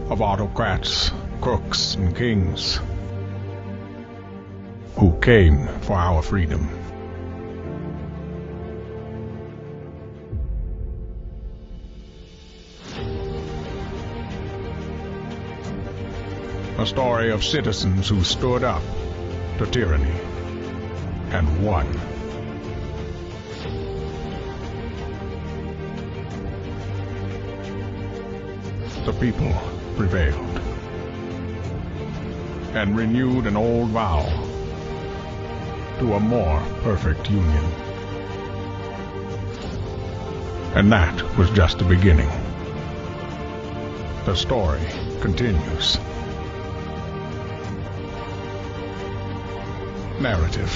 of autocrats, crooks, and kings who came for our freedom. A story of citizens who stood up to tyranny and won. The people prevailed and renewed an old vow to a more perfect union. And that was just the beginning. The story continues. Narrative,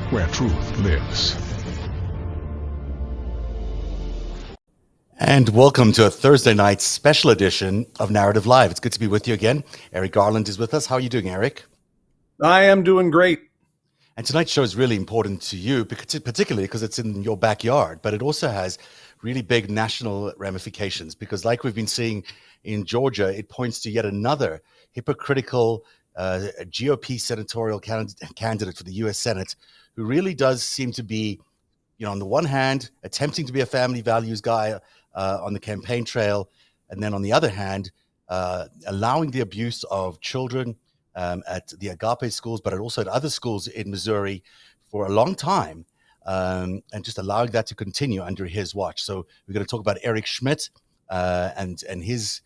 where truth lives. And welcome to a Thursday night special edition of Narrative Live. It's good to be with you again. Eric Garland is with us. How are you doing, Eric? I am doing great. And tonight's show is really important to you, particularly because it's in your backyard, but it also has really big national ramifications because like we've been seeing in Georgia, it points to yet another hypocritical GOP senatorial candidate for the U.S. Senate who really does seem to be, on the one hand, attempting to be a family values guy on the campaign trail, and then on the other hand, allowing the abuse of children at the Agape schools, but also at other schools in Missouri for a long time, and just allowing that to continue under his watch. So we're going to talk about Eric Schmitt and his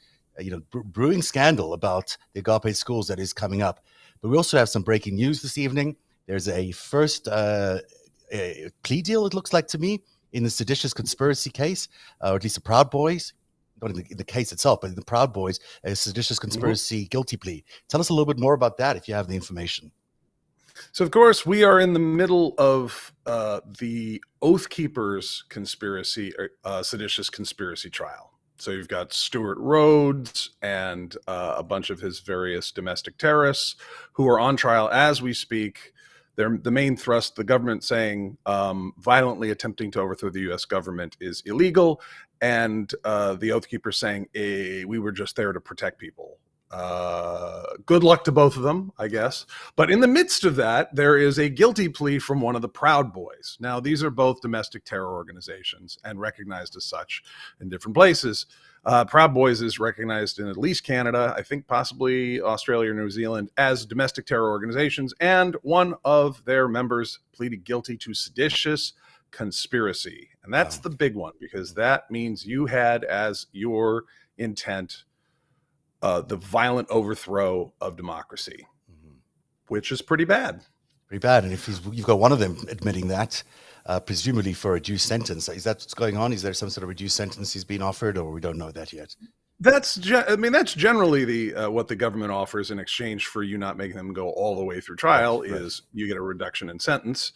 brewing scandal about the Agape schools that is coming up. But we also have some breaking news this evening. There's a first plea deal, it looks like to me, in the seditious conspiracy case, or at least the Proud Boys, not in the case itself, but in the Proud Boys, a seditious conspiracy guilty plea. Tell us a little bit more about that if you have the information. So, of course, we are in the middle of the Oath Keepers conspiracy, seditious conspiracy trial. So you've got Stuart Rhodes and a bunch of his various domestic terrorists who are on trial as we speak. They're the main thrust, the government saying violently attempting to overthrow the U.S. government is illegal, and the Oath Keepers saying we were just there to protect people. Good luck to both of them, I guess. But in the midst of that, there is a guilty plea from one of the Proud Boys. Now, these are both domestic terror organizations and recognized as such in different places. Proud Boys is recognized in at least Canada, I think possibly Australia or New Zealand, as domestic terror organizations, and one of their members pleaded guilty to seditious conspiracy. And that's the big one, because that means you had as your intent the violent overthrow of democracy, which is pretty bad. Pretty bad. And if you've got one of them admitting that, presumably for a reduced sentence, is that what's going on? Is there some sort of reduced sentence he's been offered, or we don't know that yet? That's generally the what the government offers in exchange for you not making them go all the way through trial. Right. Is you get a reduction in sentence.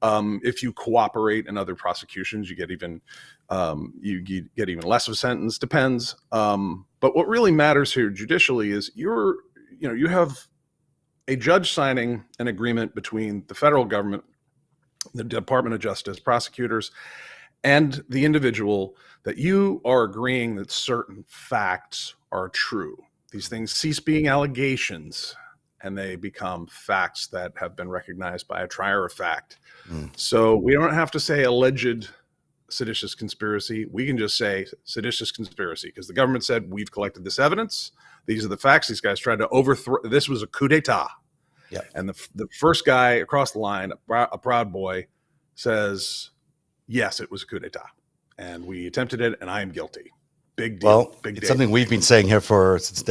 If you cooperate in other prosecutions, you get even less of a sentence. Depends. But what really matters here judicially is you have a judge signing an agreement between the federal government, the Department of Justice, prosecutors, and the individual that you are agreeing that certain facts are true. These things cease being allegations and they become facts that have been recognized by a trier of fact. So we don't have to say alleged seditious conspiracy. We can just say seditious conspiracy because the government said we've collected this evidence. These are the facts. These guys tried to overthrow. This was a coup d'etat. Yeah. And the first guy across the line, a Proud Boy, says, yes, it was a coup d'etat. And we attempted it, and I am guilty. Big deal. Well, big it's something we've been saying here since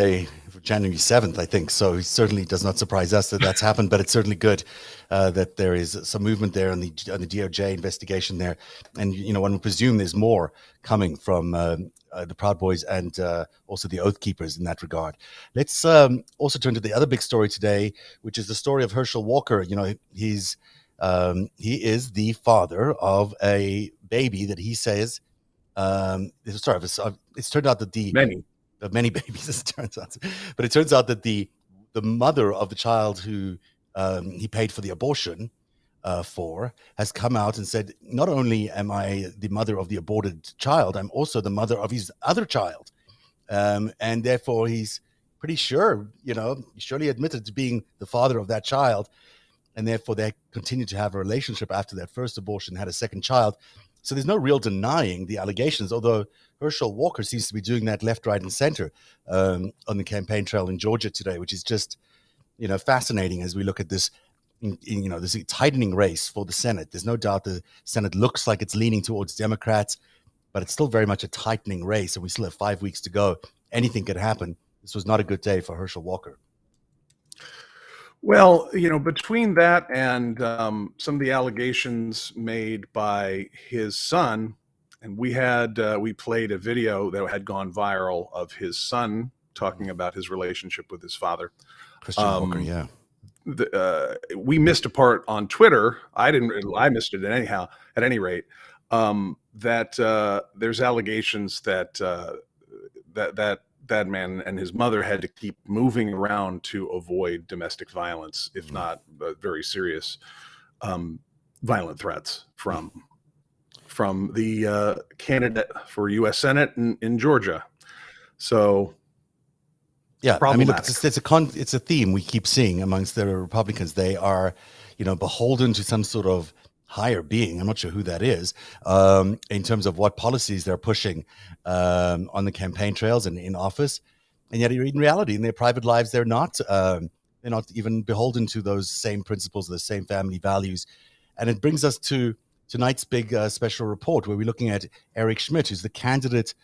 January 7th, I think. So it certainly does not surprise us that that's happened, but it's certainly good that there is some movement there on the DOJ investigation there. And, one would presume there's more coming from the Proud Boys and also the Oath Keepers in that regard. Let's also turn to the other big story today, which is the story of Herschel Walker. He is the father of a baby that he says, it's turned out that many babies, as it turns out, but it turns out that the mother of the child who he paid for the abortion for, has come out and said, not only am I the mother of the aborted child, I'm also the mother of his other child. And therefore, he's pretty sure, he surely admitted to being the father of that child. And therefore, they continue to have a relationship after that first abortion, had a second child. So there's no real denying the allegations, although Herschel Walker seems to be doing that left, right, and center on the campaign trail in Georgia today, which is just, fascinating as we look at this, this tightening race for the Senate. There's no doubt the Senate looks like it's leaning towards Democrats, but it's still very much a tightening race, and we still have 5 weeks to go. Anything could happen. This was not a good day for Herschel Walker. Well, between that and some of the allegations made by his son, and we played a video that had gone viral of his son talking about his relationship with his father. Christian Walker, yeah. We missed a part on Twitter. I missed it anyhow. At any rate, that there's allegations that that man and his mother had to keep moving around to avoid domestic violence, if not very serious violent threats from the candidate for U.S. Senate in Georgia. So, yeah, I mean, look, it's a theme we keep seeing amongst the Republicans. They are, beholden to some sort of higher being. I'm not sure who that is, in terms of what policies they're pushing on the campaign trails and in office. And yet, in reality, in their private lives, they're not even beholden to those same principles, the same family values. And it brings us to tonight's big special report, where we're looking at Eric Schmitt, who's the candidate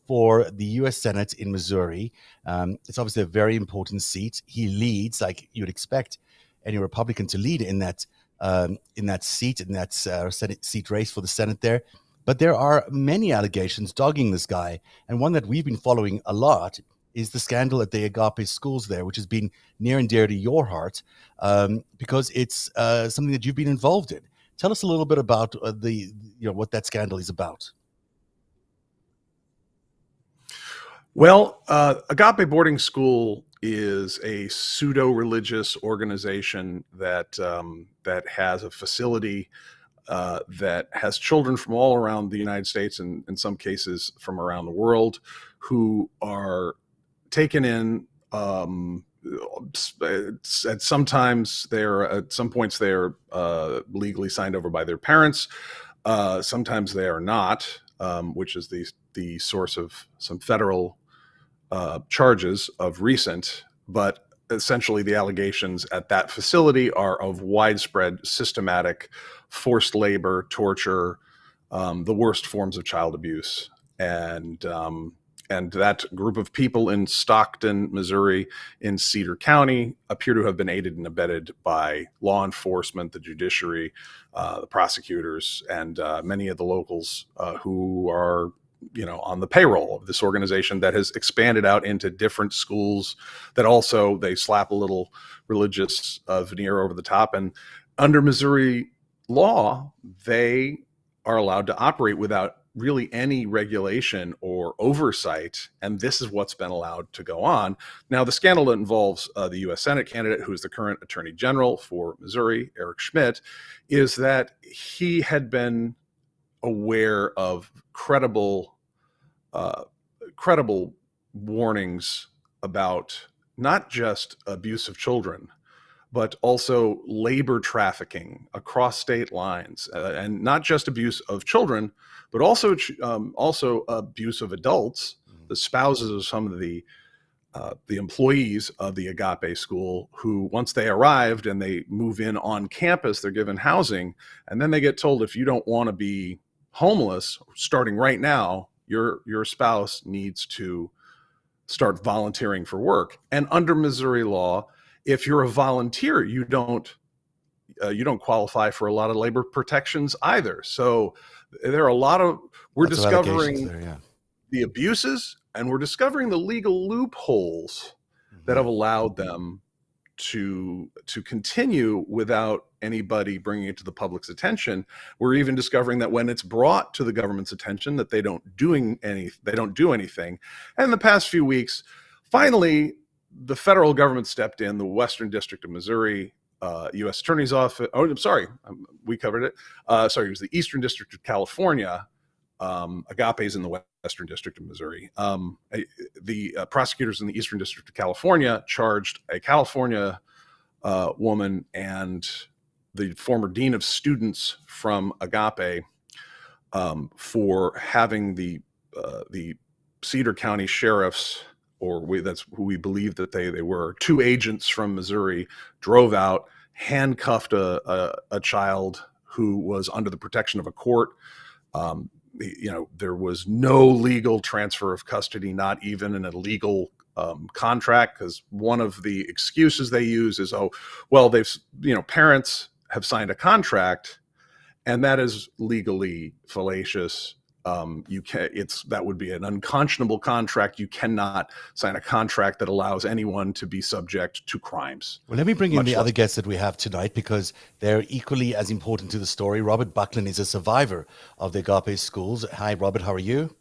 for the U.S. Senate in Missouri. It's obviously a very important seat. He leads, like you'd expect any Republican to lead in that seat, in that Senate seat race for the Senate there. But there are many allegations dogging this guy. And one that we've been following a lot is the scandal at the Agape schools there, which has been near and dear to your heart, because it's something that you've been involved in. Tell us a little bit about what that scandal is about. Well, Agape Boarding School is a pseudo-religious organization that has a facility that has children from all around the United States and in some cases from around the world who are taken in. At some points they're legally signed over by their parents. Sometimes they are not, which is the source of some federal charges of recent, but essentially the allegations at that facility are of widespread, systematic, forced labor, torture, the worst forms of child abuse. And that group of people in Stockton, Missouri, in Cedar County appear to have been aided and abetted by law enforcement, the judiciary, the prosecutors, and many of the locals who are on the payroll of this organization that has expanded out into different schools that also they slap a little religious veneer over the top. And under Missouri law, they are allowed to operate without really any regulation or oversight. And this is what's been allowed to go on. Now, the scandal that involves the U.S. Senate candidate, who is the current Attorney General for Missouri, Eric Schmitt, is that he had been aware of credible warnings about not just abuse of children, but also labor trafficking across state lines, and not just abuse of children, but also abuse of adults, the spouses of some of the employees of the Agape school, who once they arrived and they move in on campus, they're given housing, and then they get told, if you don't want to be homeless starting right now, your spouse needs to start volunteering for work. And under Missouri law, if you're a volunteer, you don't qualify for a lot of labor protections either. So there are a lot of we're discovering the abuses, and we're discovering the legal loopholes that have allowed them to continue without anybody bringing it to the public's attention. We're even discovering that when it's brought to the government's attention, that they don't do anything. And in the past few weeks, finally, the federal government stepped in. The Western District of Missouri U.S. Attorney's Office. Oh, I'm sorry, we covered it. Sorry, it was the Eastern District of California. Agape is in the Western District of Missouri. The prosecutors in the Eastern District of California charged a California woman and the former dean of students from Agape for having the Cedar County sheriffs, that's who we believe that they were, two agents from Missouri, drove out, handcuffed a child who was under the protection of a court. There was no legal transfer of custody, not even in a legal contract, because one of the excuses they use is, parents have signed a contract, and that is legally fallacious. That would be an unconscionable contract. You cannot sign a contract that allows anyone to be subject to crimes. Well, let me bring in the other guests that we have tonight, because they're equally as important to the story. Robert Buckland is a survivor of the Agape schools. Hi, Robert. How are you?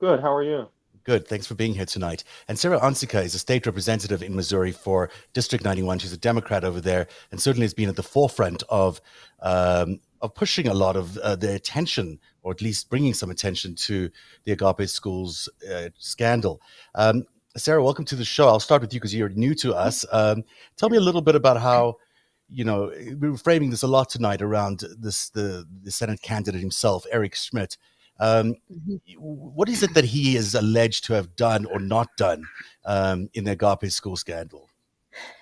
Good. How are you? Good. Thanks for being here tonight. And Sarah Onsica is a state representative in Missouri for District 91. She's a Democrat over there, and certainly has been at the forefront of pushing a lot of the attention, or at least bringing some attention to the Agape schools scandal. Sarah, welcome to the show. I'll start with you because you're new to us. Tell me a little bit about how, we were framing this a lot tonight around the Senate candidate himself, Eric Schmitt. What is it that he is alleged to have done or not done in the Agape school scandal?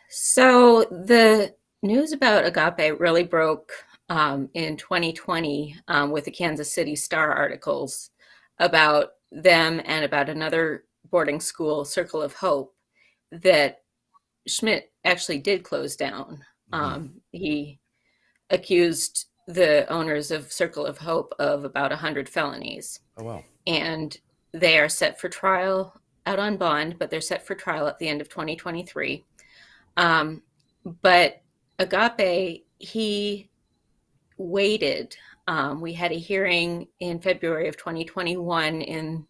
So the news about Agape really broke in 2020 with the Kansas City Star articles about them and about another boarding school, Circle of Hope, that Schmitt actually did close down. He accused the owners of Circle of Hope of about 100 felonies. Oh, wow. And they are set for trial out on bond, but they're set for trial at the end of 2023. But Agape, he waited. We had a hearing in February of 2021 in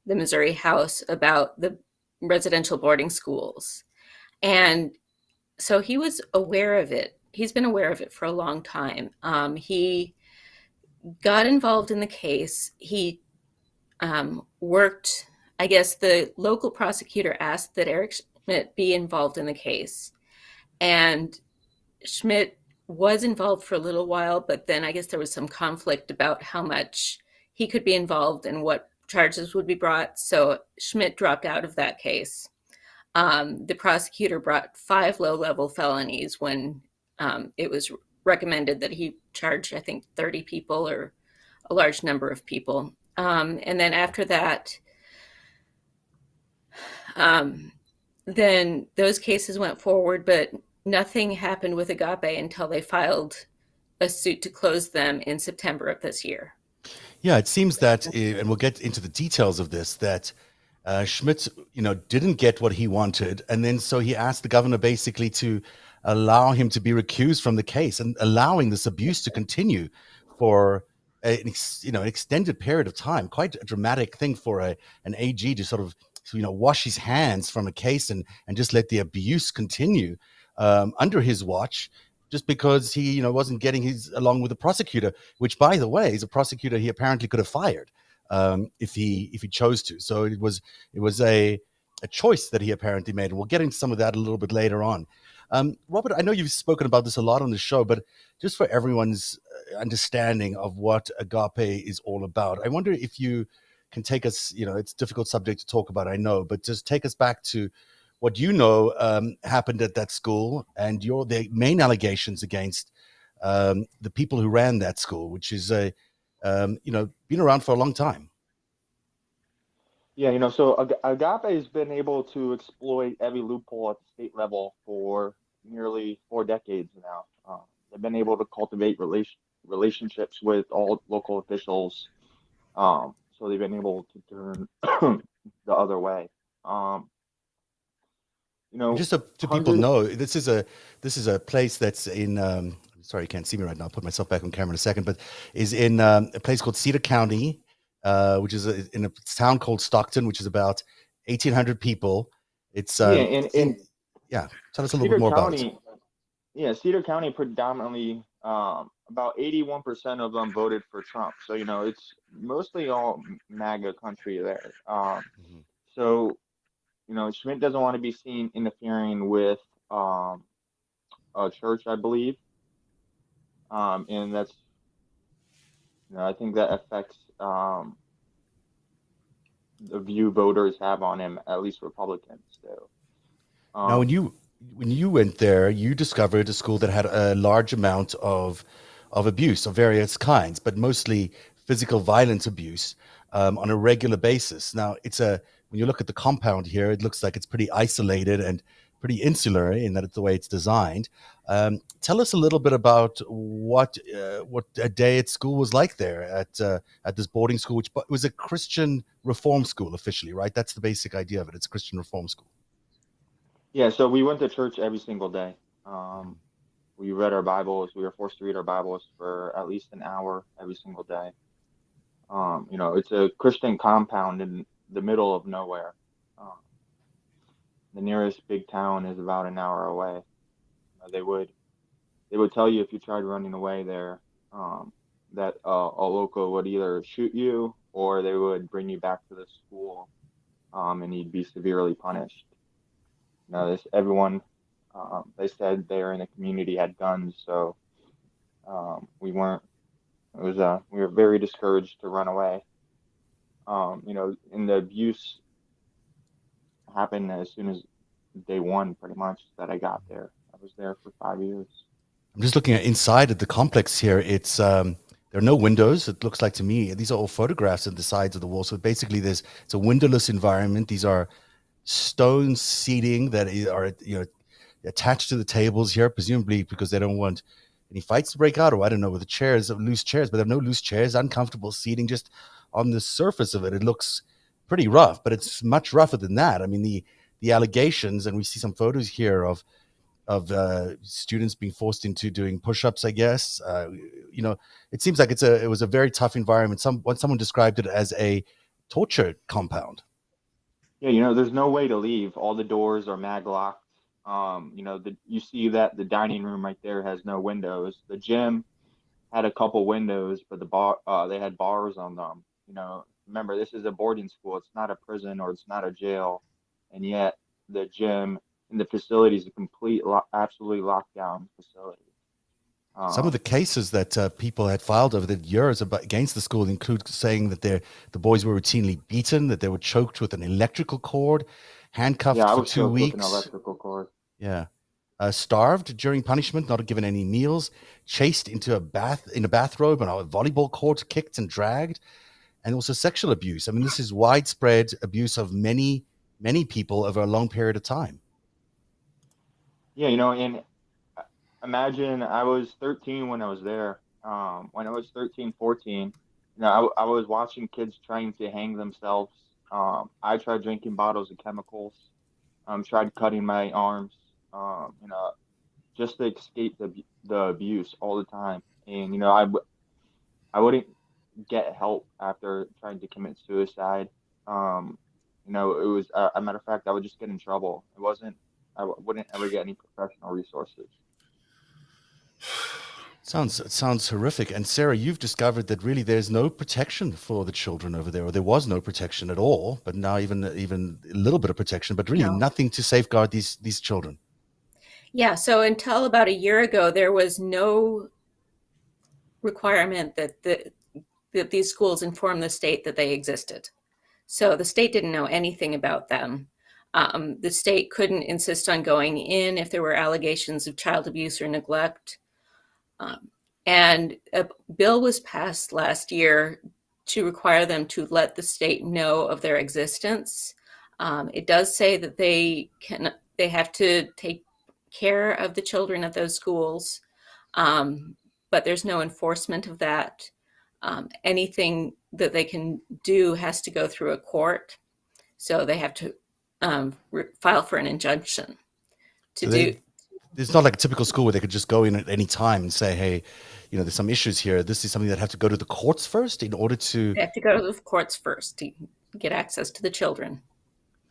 the Missouri House about the residential boarding schools. And so he was aware of it. He's been aware of it for a long time. He got involved in the case. He worked, I guess the local prosecutor asked that Eric Schmitt be involved in the case. And Schmitt was involved for a little while, but then I guess there was some conflict about how much he could be involved and what charges would be brought. So Schmitt dropped out of that case. The prosecutor brought 5 low-level felonies when it was recommended that he charge, I think, 30 people or a large number of people. And then after that, then those cases went forward, but nothing happened with Agape until they filed a suit to close them in September of this year. Yeah, it seems that, and we'll get into the details of this, that Schmitt, didn't get what he wanted, and then so he asked the governor basically to allow him to be recused from the case, and allowing this abuse to continue for an extended period of time. Quite a dramatic thing for an AG to sort of wash his hands from a case and just let the abuse continue under his watch, just because he wasn't getting along with the prosecutor, which, by the way, is a prosecutor he apparently could have fired if he chose to. So it was a choice that he apparently made, and we'll get into some of that a little bit later on. Robert, I know you've spoken about this a lot on the show, but just for everyone's understanding of what Agape is all about, I wonder if you can take us, it's a difficult subject to talk about, I know, but just take us back to what happened at that school and the main allegations against the people who ran that school, which is been around for a long time. Yeah, so Agape has been able to exploit every loophole at the state level for nearly 4 decades now. They've been able to cultivate relationships with all local officials, so they've been able to turn the other way. Just so people know, this is a place that's in. Sorry, you can't see me right now. I'll put myself back on camera in a second, but is in a place called Cedar County, which is in a town called Stockton, which is about 1,800 people. It's tell us a little bit more about it. Yeah, Cedar County predominantly, about 81% of them voted for Trump. So, it's mostly all MAGA country there. Mhm. So, Schmidt doesn't want to be seen interfering with um, a church, I believe. And that's, I think that affects the view voters have on him, at least Republicans. So, Now, um, when you went there, you discovered a school that had a large amount of abuse of various kinds, but mostly physical violence abuse on a regular basis. Now, it's a when you look at the compound here, it looks like it's pretty isolated and pretty insular in that it's the way it's designed. Tell us a little bit about what a day at school was like there at this boarding school, which was a Christian reform school officially, right? That's the basic idea of it. It's a Christian reform school. yeah, so we went to church every single day. Um, we read our Bibles. We were forced to read our Bibles for at least an hour every single day. It's a Christian compound in the middle of nowhere. Um, the nearest big town is about an hour away. They would tell you if you tried running away there, um, that a local would either shoot you or they would bring you back to the school, and you'd be severely punished. This everyone, they said there in the community had guns, so we weren't. It was we were very discouraged to run away. And the abuse happened as soon as day one, pretty much, that I got there. I was there for 5 years. I'm just looking at inside of the complex here. It's there are no windows. It looks like to me these are all photographs of the sides of the wall. So basically, it's a windowless environment. These are stone seating that are attached to the tables here, presumably because they don't want any fights to break out, or I don't know, with the chairs, loose chairs. But there are no loose chairs, uncomfortable seating. Just on the surface of it, it looks pretty rough, but it's much rougher than that. I mean, the allegations, and we see some photos here of students being forced into doing push-ups, I guess. It seems like it was a very tough environment. Someone described it as a torture compound. Yeah, there's no way to leave. All the doors are mag locked. You see that the dining room right there has no windows. The gym had a couple windows, but they had bars on them. Remember, this is a boarding school. It's not a prison or it's not a jail, and yet the gym and the facility is a absolutely locked down facility. Some of Um, the cases that people had filed over the years against the school include saying that the boys were routinely beaten, that they were choked with an electrical cord, yeah, handcuffed I for was two choked with an weeks. electrical cord. Yeah. Starved during punishment, not given any meals, chased into a bathrobe and a volleyball court, kicked and dragged, and also sexual abuse. I mean, this is widespread abuse of many people over a long period of time. Yeah, and imagine I was 13 when I was there. When I was 13, 14, I was watching kids trying to hang themselves. I tried drinking bottles of chemicals. Tried cutting my arms. Just to escape the abuse all the time. And I wouldn't get help after trying to commit suicide. Um, it was a matter of fact, I would just get in trouble. It wasn't. Wouldn't ever get any professional resources. It sounds horrific. And Sarah, you've discovered that really there's no protection for the children over there, or there was no protection at all. But now even a little bit of protection, but really No. nothing to safeguard these children. Yeah, so until about a year ago, there was no requirement that these schools inform the state that they existed. So the state didn't know anything about them. The state couldn't insist on going in if there were allegations of child abuse or neglect. Um, and a bill was passed last year to require them to let the state know of their existence. It does say that they have to take care of the children at those schools, but there's no enforcement of that. Anything that they can do has to go through a court, so they have to file for an injunction to So do. it's not like a typical school where they could just go in at any time and say, hey, there's some issues here. This is something that have to go to the courts first in order to. They have to go to the courts first to get access to the children.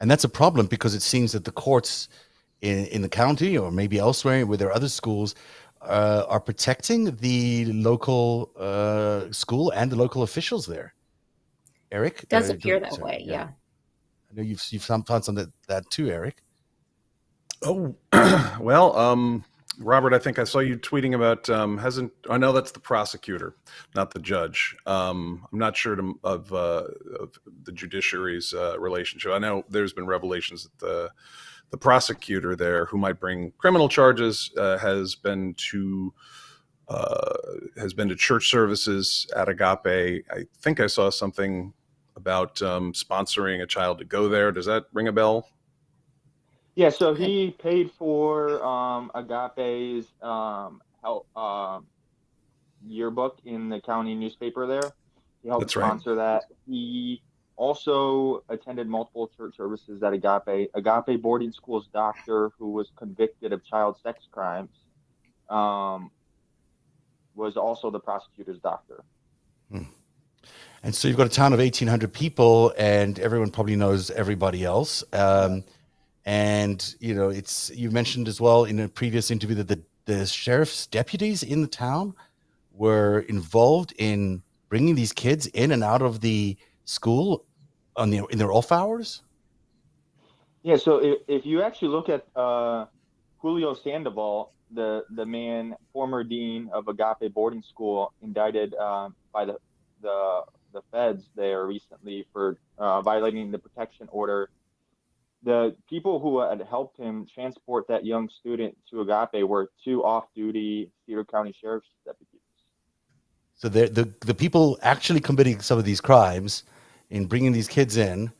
And that's a problem because it seems that the courts in the county or maybe elsewhere where there are other schools are protecting the local school and the local officials there. Eric, Does appear that sorry, way, yeah, yeah. I know you've found some that too, Eric. Oh, well, Robert, I think I saw you tweeting about I know that's the prosecutor, not the judge. I'm not sure of the judiciary's relationship. I know there's been revelations that the prosecutor there, who might bring criminal charges, has been to church services at Agape. I think I saw something about sponsoring a child to go there. Does that ring a bell? Yeah, so Good. he paid for Agape's help yearbook in the county newspaper there. He helped That's right. sponsor that. He also attended multiple church services at Agape. Agape Boarding School's doctor, who was convicted of child sex crimes, was also the prosecutor's doctor. And so you've got a town of 1,800 people, and everyone probably knows everybody else. And you mentioned as well in a previous interview that the sheriff's deputies in the town were involved in bringing these kids in and out of the school in their off hours. Yeah, so if you actually look at Julio Sandoval, the man, former dean of Agape Boarding School, indicted by the feds there recently for violating the protection order. The people who had helped him transport that young student to Agape were two off-duty Cedar County Sheriff's deputies. So the people actually committing some of these crimes in bringing these kids in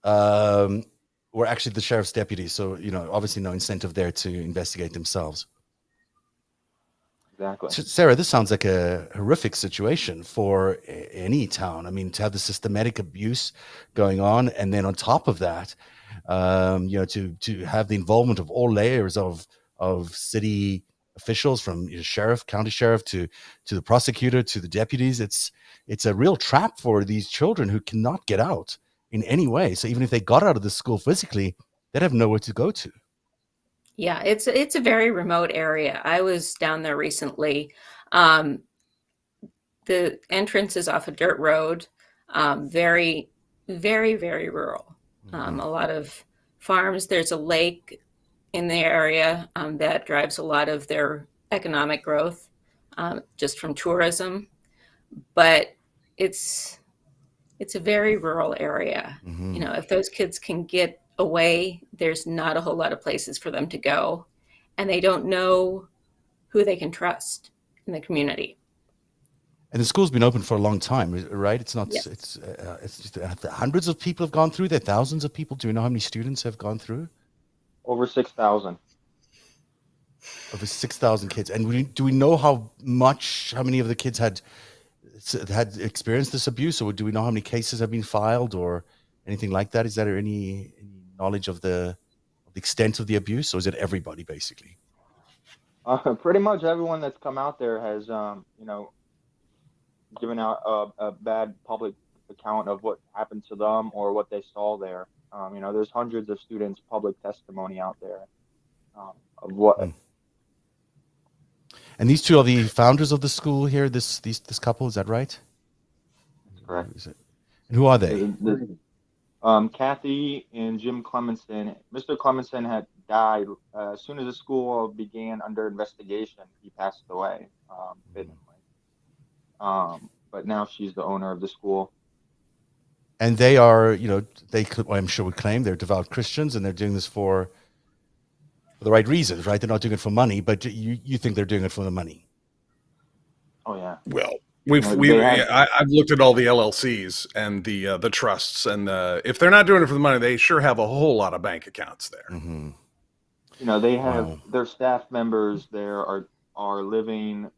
were actually the sheriff's deputies. So, obviously no incentive there to investigate themselves. Exactly. So, Sarah, this sounds like a horrific situation for any town. I mean, to have the systematic abuse going on, and then on top of that, to have the involvement of all layers of city officials, from sheriff, county sheriff, to the prosecutor, to the deputies. It's a real trap for these children who cannot get out in any way. So even if they got out of the school physically, they'd have nowhere to go to. Yeah, it's a very remote area. I was down there recently. Um, the entrance is off a dirt road, very, very, very rural. A lot of farms. There's a lake in the area that drives a lot of their economic growth just from tourism. But it's a very rural area. Mm-hmm. If those kids can get away, there's not a whole lot of places for them to go, and they don't know who they can trust in the community. And the school's been open for a long time, right? It's not. Yes. It's just, hundreds of people have gone through there. Thousands of people. Do you know how many students have gone through? Over 6,000. Over 6,000 kids. And do we know how many of the kids had experienced this abuse, or do we know how many cases have been filed or anything like that? Is there any knowledge of the extent of the abuse, or is it everybody basically? Pretty much everyone that's come out there has, given out a bad public account of what happened to them or what they saw there. There's hundreds of students' public testimony out there of what. And these two are the founders of the school here. This couple, is that right? That's correct. And who are they? Kathy and Jim Clemenson. Mr. Clemenson had died as soon as the school began under investigation. He passed away suddenly. But now she's the owner of the school. And they are, I'm sure would claim they're devout Christians, and they're doing this for the right reasons, right? They're not doing it for money, but you think they're doing it for the money. Oh yeah. Well, I've looked at all the LLCs and the trusts, and if they're not doing it for the money, they sure have a whole lot of bank accounts there. Mm-hmm. They have their staff members there are living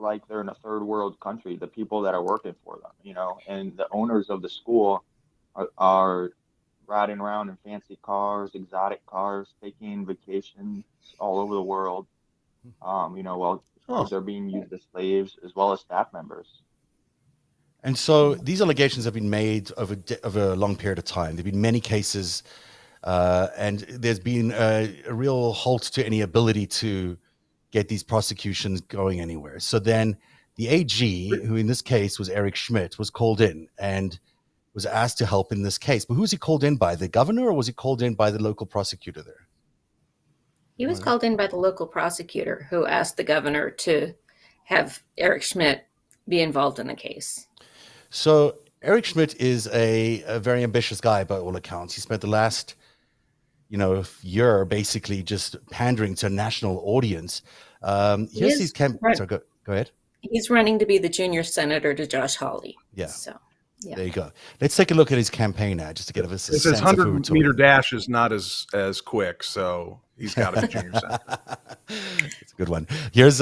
like they're in a third world country. The people that are working for them, and the owners of the school are riding around in fancy cars, exotic cars, taking vacations all over the world. While they're being used as slaves as well as staff members. And so these allegations have been made over a long period of time. There've been many cases And there's been a real halt to any ability to get these prosecutions going anywhere. So then the AG, who in this case was Eric Schmitt, was called in and was asked to help in this case. But who was he called in by? The governor, or was he called in by the local prosecutor there? He was called in by the local prosecutor, who asked the governor to have Eric Schmitt be involved in the case. So Eric Schmitt is a very ambitious guy by all accounts. He spent the last year basically just pandering to a national audience. Here's his Right. So go ahead. He's running to be the junior senator to Josh Hawley. Yeah. So, yeah. There you go. Let's take a look at his campaign ad just to get a sense His of who we're 100-meter talking. dash is not as quick, so he's got to be junior senator. It's a good one. Here's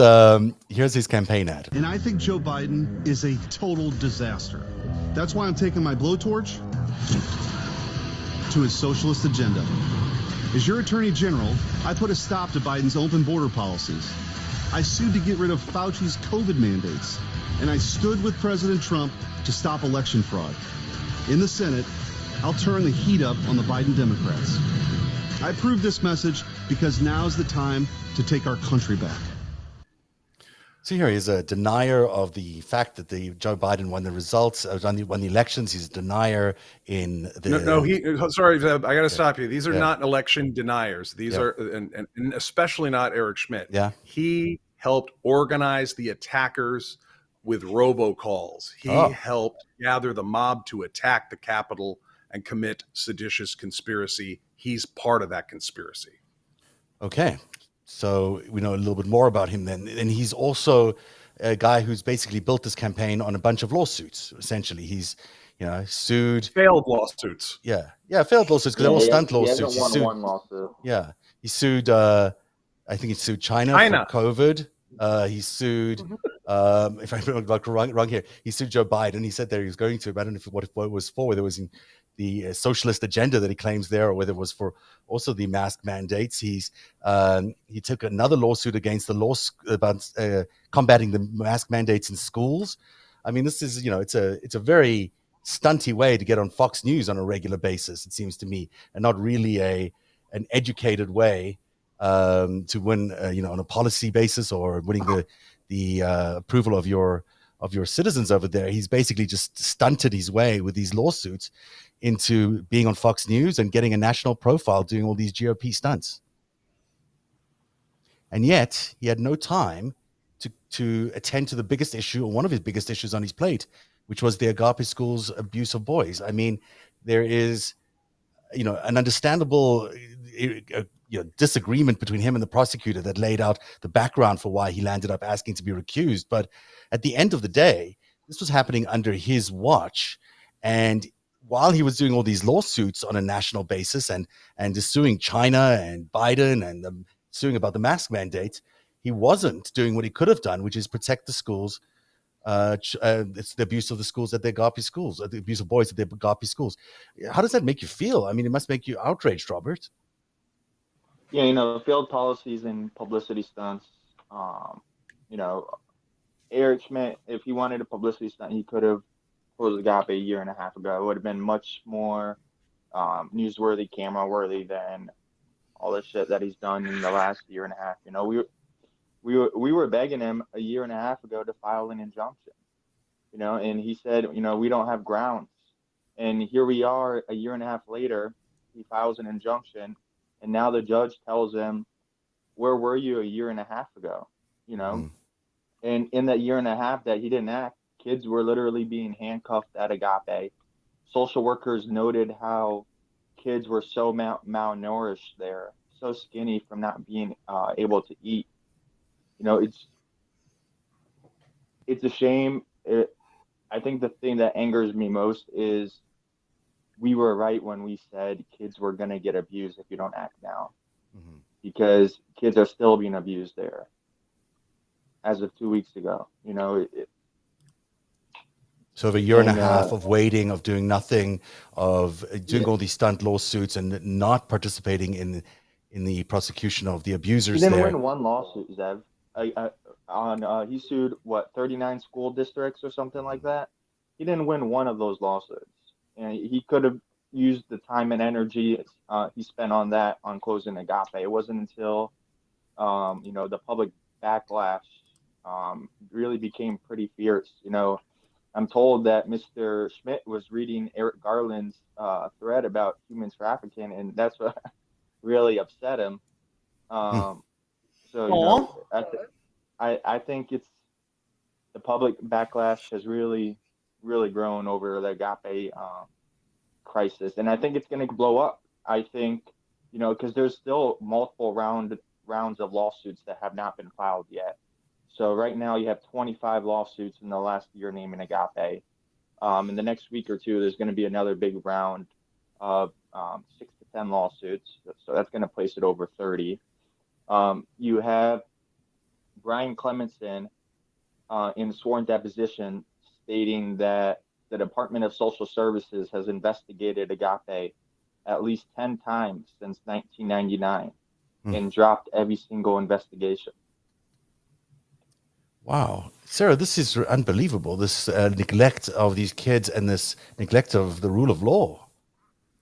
his campaign ad. And I think Joe Biden is a total disaster. That's why I'm taking my blowtorch to his socialist agenda. As your attorney general, I put a stop to Biden's open border policies. I sued to get rid of Fauci's COVID mandates. And I stood with President Trump to stop election fraud. In the Senate, I'll turn the heat up on the Biden Democrats. I approve this message because now's the time to take our country back. So here he is, a denier of the fact that Joe Biden won the results, won the elections. He's a denier in the... Sorry, I got to stop you. These are not election deniers. These are, and especially not Eric Schmitt. Yeah. He helped organize the attackers with robocalls. He helped gather the mob to attack the Capitol and commit seditious conspiracy. He's part of that conspiracy. Okay. So we know a little bit more about him then. And he's also a guy who's basically built this campaign on a bunch of lawsuits. Essentially, he's, sued. Failed lawsuits. Yeah, failed lawsuits because they're all stunt lawsuits. He hasn't won one lawsuit. Yeah, he sued. I think he sued China for COVID. He sued. If I remember wrong here, he sued Joe Biden. He said there he was going to. But I don't know what it was for. Whether it was in the socialist agenda that he claims there, or whether it was for also the mask mandates. He took another lawsuit against the law about combating the mask mandates in schools. I mean, this is it's a very stunty way to get on Fox News on a regular basis. It seems to me, and not really an educated way to win, on a policy basis or winning the approval of your citizens over there. He's basically just stunted his way with these lawsuits into being on Fox News and getting a national profile doing all these GOP stunts. And yet he had no time to attend to the biggest issue, or one of his biggest issues on his plate, which was the Agape School's abuse of boys. I mean, there is, an understandable disagreement between him and the prosecutor that laid out the background for why he landed up asking to be recused. But at the end of the day, this was happening under his watch. And while he was doing all these lawsuits on a national basis and suing China and Biden and suing about the mask mandate, he wasn't doing what he could have done, which is protect the schools. It's the abuse of the schools at their Agape schools, the abuse of boys at their Agape schools. How does that make you feel? I mean, it must make you outraged, Robert. Yeah, failed policies and publicity stunts. Eric Schmitt, if he wanted a publicity stunt, he could have closed Agape a year and a half ago. It would have been much more newsworthy, camera-worthy than all the shit that he's done in the last year and a half. We were begging him a year and a half ago to file an injunction, and he said, we don't have grounds. And here we are a year and a half later, he files an injunction, and now the judge tells him, where were you a year and a half ago? And in that year and a half that he didn't act, kids were literally being handcuffed at Agape. Social workers noted how kids were so malnourished there, so skinny from not being able to eat. It's a shame. I think the thing that angers me most is we were right when we said kids were going to get abused if you don't act now, because kids are still being abused there as of 2 weeks ago. So a year and a half of waiting, of doing nothing, of doing all these stunt lawsuits and not participating in the prosecution of the abusers. He didn't win one lawsuit, Zev. He sued 39 school districts or something like that. He didn't win one of those lawsuits, and he could have used the time and energy he spent on that on closing Agape. It wasn't until the public backlash really became pretty fierce. I'm told that Mr. Schmitt was reading Eric Garland's thread about human trafficking, and that's what really upset him. Hmm. So Aw. I think it's the public backlash has really grown over the Agape crisis, and I think it's going to blow up. I think because there's still multiple rounds of lawsuits that have not been filed yet. So right now you have 25 lawsuits in the last year naming Agape. In the next week or two, there's going to be another big round of 6 to 10 lawsuits. So that's going to place it over 30. You have Brian Clemenson in sworn deposition stating that the Department of Social Services has investigated Agape at least 10 times since 1999 and dropped every single investigation. Wow. Sarah, this is unbelievable, this neglect of these kids and this neglect of the rule of law.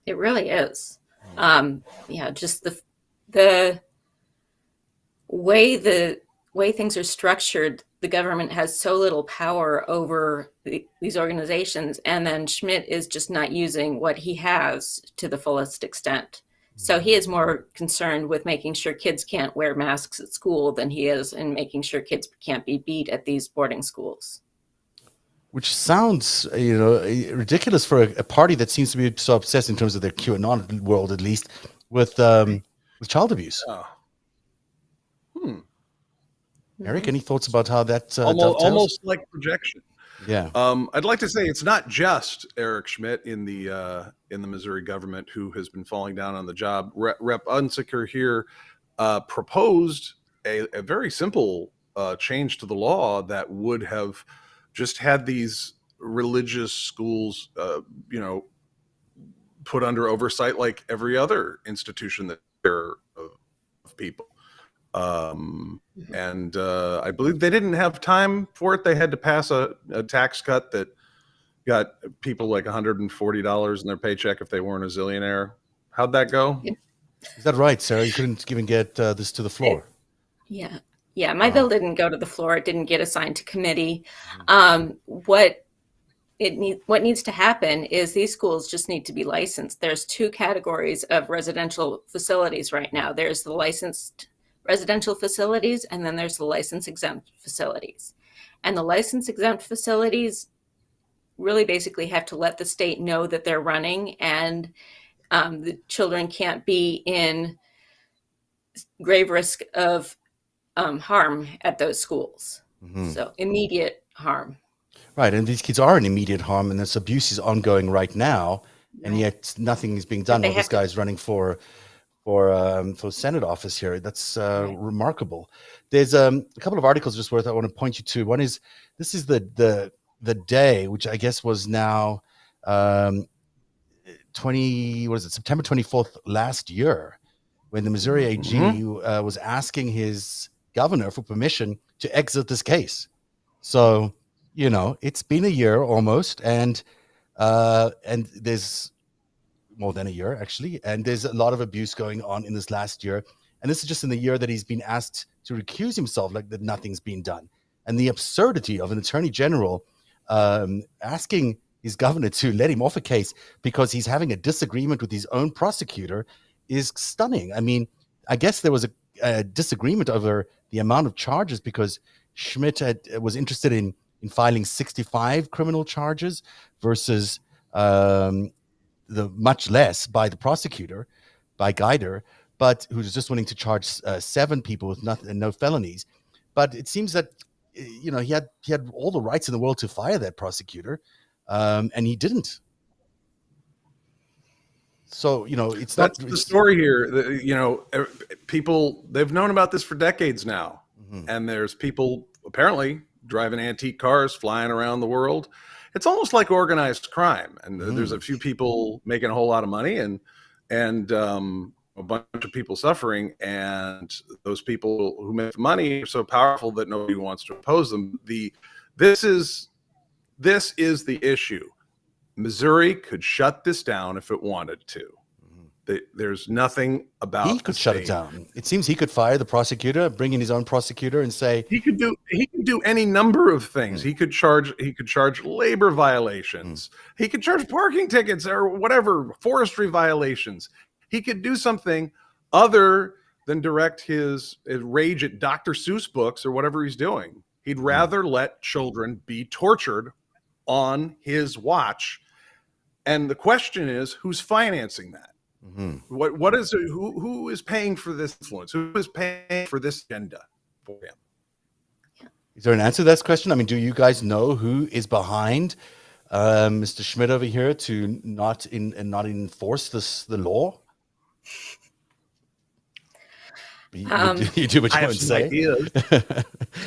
It really is. Just the way things are structured, the government has so little power over these organizations, and then Schmitt is just not using what he has to the fullest extent. So he is more concerned with making sure kids can't wear masks at school than he is in making sure kids can't be beat at these boarding schools. Which sounds, ridiculous for a party that seems to be so obsessed in terms of their QAnon world, at least, with child abuse. Oh. Eric, any thoughts about how that Almost like projection. Yeah. I'd like to say it's not just Eric Schmitt in the Missouri government who has been falling down on the job. Rep. Unsecker here proposed a very simple change to the law that would have just had these religious schools, put under oversight like every other institution that care of people. And I believe they didn't have time for it. They had to pass a tax cut that got people like $140 in their paycheck if they weren't a zillionaire. How'd that go? Is that right, Sarah? You couldn't even get this to the floor. Yeah. My bill didn't go to the floor. It didn't get assigned to committee. What needs to happen is these schools just need to be licensed. There's two categories of residential facilities right now. There's the licensed residential facilities, and then there's the license exempt facilities. And the license exempt facilities really basically have to let the state know that they're running, and the children can't be in grave risk of harm at those schools. So immediate harm. Right, and these kids are in immediate harm, and this abuse is ongoing right now, and yet nothing is being done while this guy is running for Senate office here. That's remarkable. There's a couple of articles just worth I want to point you to. One is this is the day, which I guess was now September 24th last year, when the Missouri AG was asking his governor for permission to exit this case. So, it's been a year almost, and there's more than a year actually, and there's a lot of abuse going on in this last year, and this is just in the year that he's been asked to recuse himself, like that nothing's been done. And the absurdity of an attorney general asking his governor to let him off a case because he's having a disagreement with his own prosecutor is stunning. I mean, I guess there was a disagreement over the amount of charges because Schmitt was interested in filing 65 criminal charges versus the much less by the prosecutor, by Geider, but who was just wanting to charge 7 people with no felonies. But it seems that he had all the rights in the world to fire that prosecutor, and he didn't. So That's the story here. People, they've known about this for decades now, and there's people apparently driving antique cars, flying around the world. It's almost like organized crime, and there's a few people making a whole lot of money, and a bunch of people suffering, and those people who make money are so powerful that nobody wants to oppose them. This is the issue. Missouri could shut this down if it wanted to. There's nothing about He could shut it down. It seems he could fire the prosecutor, bring in his own prosecutor, and say he could do any number of things. He could charge labor violations. He could charge parking tickets or whatever, forestry violations. He could do something other than direct his rage at Dr. Seuss books or whatever he's doing. He'd rather let children be tortured on his watch. And the question is, who's financing that? What is it, who is paying for this influence? Who is paying for this agenda for him? Is there an answer to that question? I mean, do you guys know who is behind Mr. Schmitt over here to not enforce the law? You do what you want to say.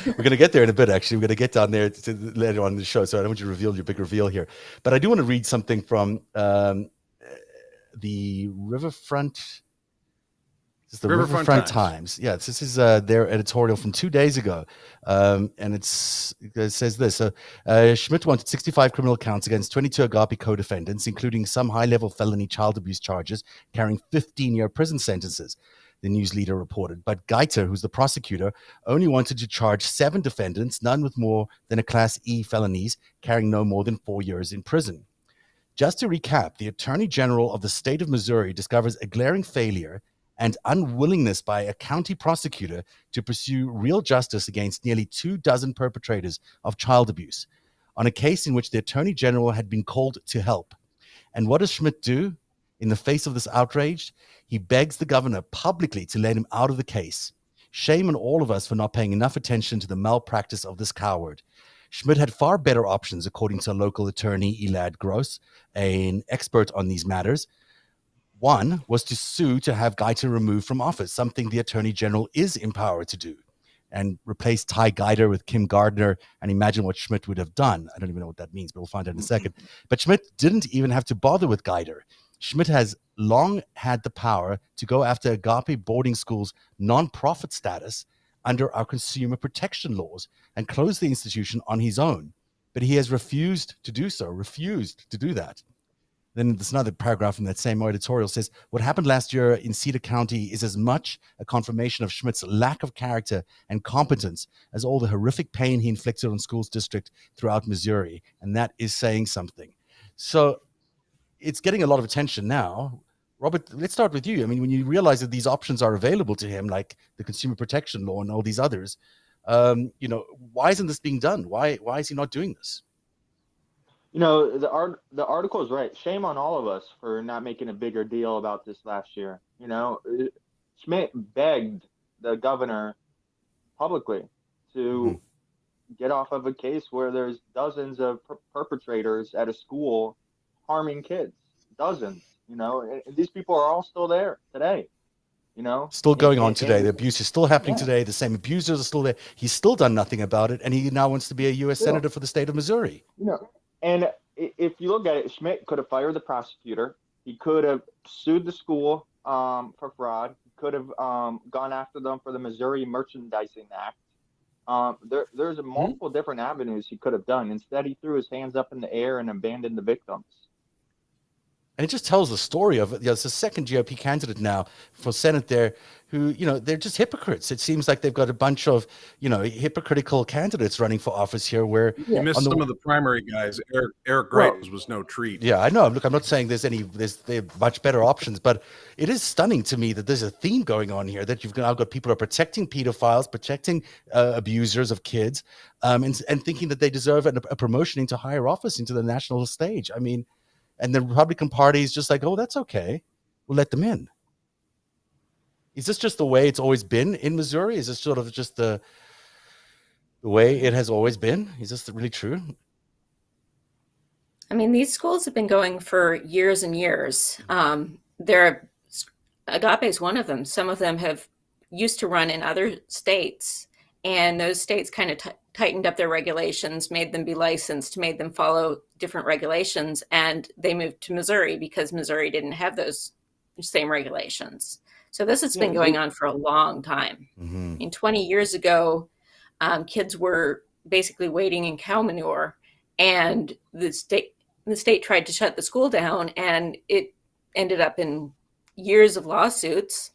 We're going to get there in a bit, actually. We're going to get down there later on in the show, so I don't want you to reveal your big reveal here. But I do want to read something from the Riverfront. This is the Riverfront Times. Yeah, this is their editorial from 2 days ago, and it says this: Schmitt wanted 65 criminal counts against 22 Agape co-defendants, including some high-level felony child abuse charges, carrying 15-year prison sentences. The news leader reported. But Geiter, who's the prosecutor, only wanted to charge 7 defendants, none with more than a Class E felonies, carrying no more than 4 years in prison. Just to recap, the Attorney General of the state of Missouri discovers a glaring failure and unwillingness by a county prosecutor to pursue real justice against nearly 24 perpetrators of child abuse on a case in which the Attorney General had been called to help. And what does Schmitt do? In the face of this outrage, he begs the governor publicly to let him out of the case. Shame on all of us for not paying enough attention to the malpractice of this coward. Schmitt had far better options, according to a local attorney, Elad Gross, an expert on these matters. One was to sue to have Geiter removed from office, something the Attorney General is empowered to do, and replace Ty Geiter with Kim Gardner, and imagine what Schmitt would have done. I don't even know what that means, but we'll find out in a second. But Schmitt didn't even have to bother with Geiter. Schmitt has long had the power to go after Agape boarding schools' non-profit status under our consumer protection laws and close the institution on his own. But he has refused to do that. Then there's another paragraph in that same editorial says, what happened last year in Cedar County is as much a confirmation of Schmitt's lack of character and competence as all the horrific pain he inflicted on schools district throughout Missouri. And that is saying something. So it's getting a lot of attention now. Robert, let's start with you. I mean, when you realize that these options are available to him, like the consumer protection law and all these others, why isn't this being done? Why is he not doing this? The article is right. Shame on all of us for not making a bigger deal about this last year. Schmitt begged the governor publicly to get off of a case where there's dozens of perpetrators at a school harming kids. Dozens, and these people are all still there today. Still going on today. The abuse is still happening today. The same abusers are still there. He's still done nothing about it, and he now wants to be a U.S. senator for the state of Missouri. And if you look at it, Schmitt could have fired the prosecutor. He could have sued the school for fraud. He could have gone after them for the Missouri Merchandising Act. There's multiple different avenues he could have done. Instead, he threw his hands up in the air and abandoned the victims. And it just tells the story of it. It's the second GOP candidate now for Senate there who, they're just hypocrites. It seems like they've got a bunch of, hypocritical candidates running for office here where... You missed some of the primary guys. Eric Greitens was no treat. Yeah, I know. Look, I'm not saying they have much better options, but it is stunning to me that there's a theme going on here, that you've now got people who are protecting pedophiles, protecting abusers of kids, and thinking that they deserve a promotion into higher office, into the national stage. I mean... And the Republican Party is just like, oh, that's okay. We'll let them in. Is this just the way it's always been in Missouri? Is this sort of just the way it has always been? Is this really true? I mean, these schools have been going for years and years. Agape is one of them. Some of them have used to run in other states, and those states kind of tightened up their regulations, made them be licensed, made them follow different regulations, and they moved to Missouri because Missouri didn't have those same regulations. So this has been going on for a long time. I mean, 20 years ago, kids were basically wading in cow manure, and the the state tried to shut the school down, and it ended up in years of lawsuits,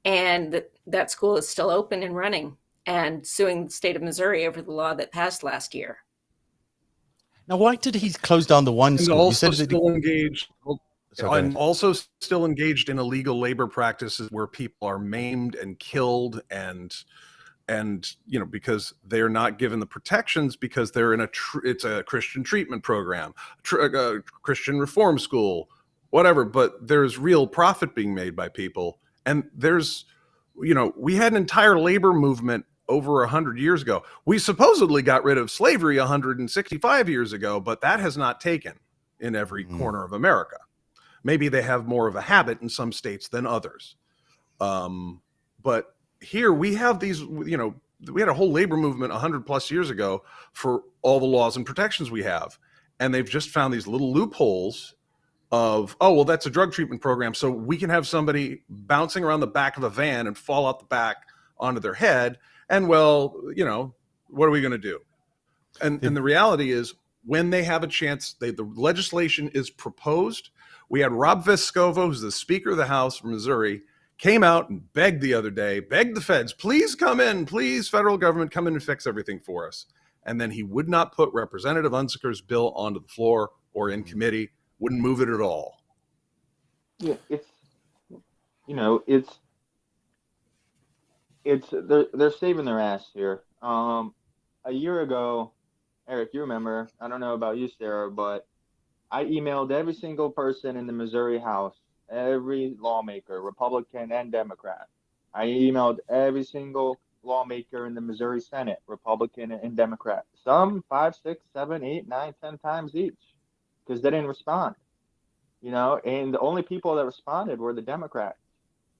and that school is still open and running and suing the state of Missouri over the law that passed last year. Now, why did he close down the one And school? also You said that still engaged. Sorry, go And ahead. also still engaged in illegal labor practices where people are maimed and killed, and because they're not given the protections because they're in it's a Christian treatment program, a Christian reform school, whatever. But there's real profit being made by people, and we had an entire labor movement over 100 years ago. We supposedly got rid of slavery 165 years ago, but that has not taken in every corner of America. Maybe they have more of a habit in some states than others. But here we have these, we had a whole labor movement 100 plus years ago for all the laws and protections we have. And they've just found these little loopholes of, oh, well, that's a drug treatment program. So we can have somebody bouncing around the back of a van and fall out the back onto their head. And well, what are we going to do? And the reality is, when they have a chance, the legislation is proposed. We had Rob Vescovo, who's the Speaker of the House from Missouri, came out and begged the feds, please come in, please, federal government, come in and fix everything for us. And then he would not put Representative Unziker's bill onto the floor or in committee, wouldn't move it at all. Yeah, they're saving their ass here. A year ago, Eric, you remember, I don't know about you, Sarah, but I emailed every single person in the Missouri House, every lawmaker, Republican and Democrat. I emailed every single lawmaker in the Missouri Senate, Republican and Democrat. Some 5, 6, 7, 8, 9, 10 times each, because they didn't respond. And the only people that responded were the Democrats.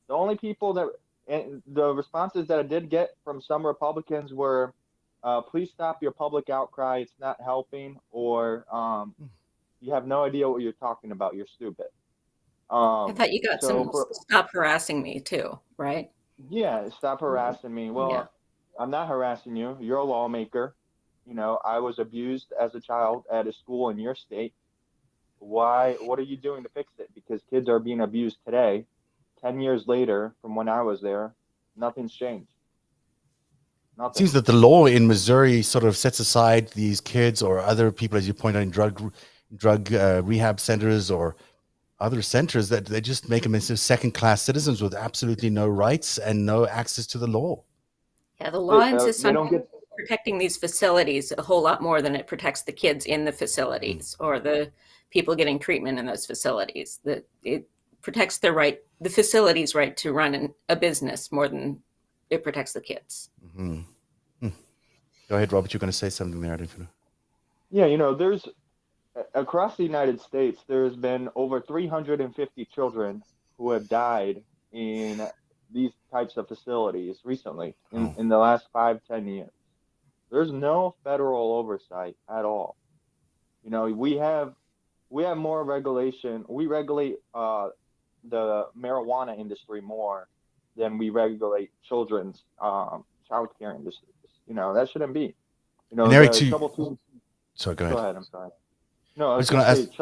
The only people and the responses that I did get from some Republicans were, please stop your public outcry, it's not helping, or you have no idea what you're talking about, you're stupid. I thought you got stop harassing me too, right? Yeah, stop harassing me. Well, Yeah. I'm not harassing you. You're a lawmaker. I was abused as a child at a school in your state. What are you doing to fix it? Because kids are being abused today, 10 years later from when I was there. Nothing's changed. Nothing. It seems that the law in Missouri sort of sets aside these kids or other people, as you point out, in drug rehab centers or other centers, that they just make them into second-class citizens with absolutely no rights and no access to the law. Yeah, the law insists on don't get protecting these facilities a whole lot more than it protects the kids in the facilities or the people getting treatment in those facilities. It protects the facility's right to run a business more than it protects the kids. Go ahead, Robert. You're going to say something there. Yeah, there's across the United States, there's been over 350 children who have died in these types of facilities recently in the last 5-10 years. There's no federal oversight at all. We have more regulation. We regulate the marijuana industry more than we regulate children's child care industries. That shouldn't be. And Eric, sorry, go ahead. Go ahead. I'm sorry. No, I was going going to to say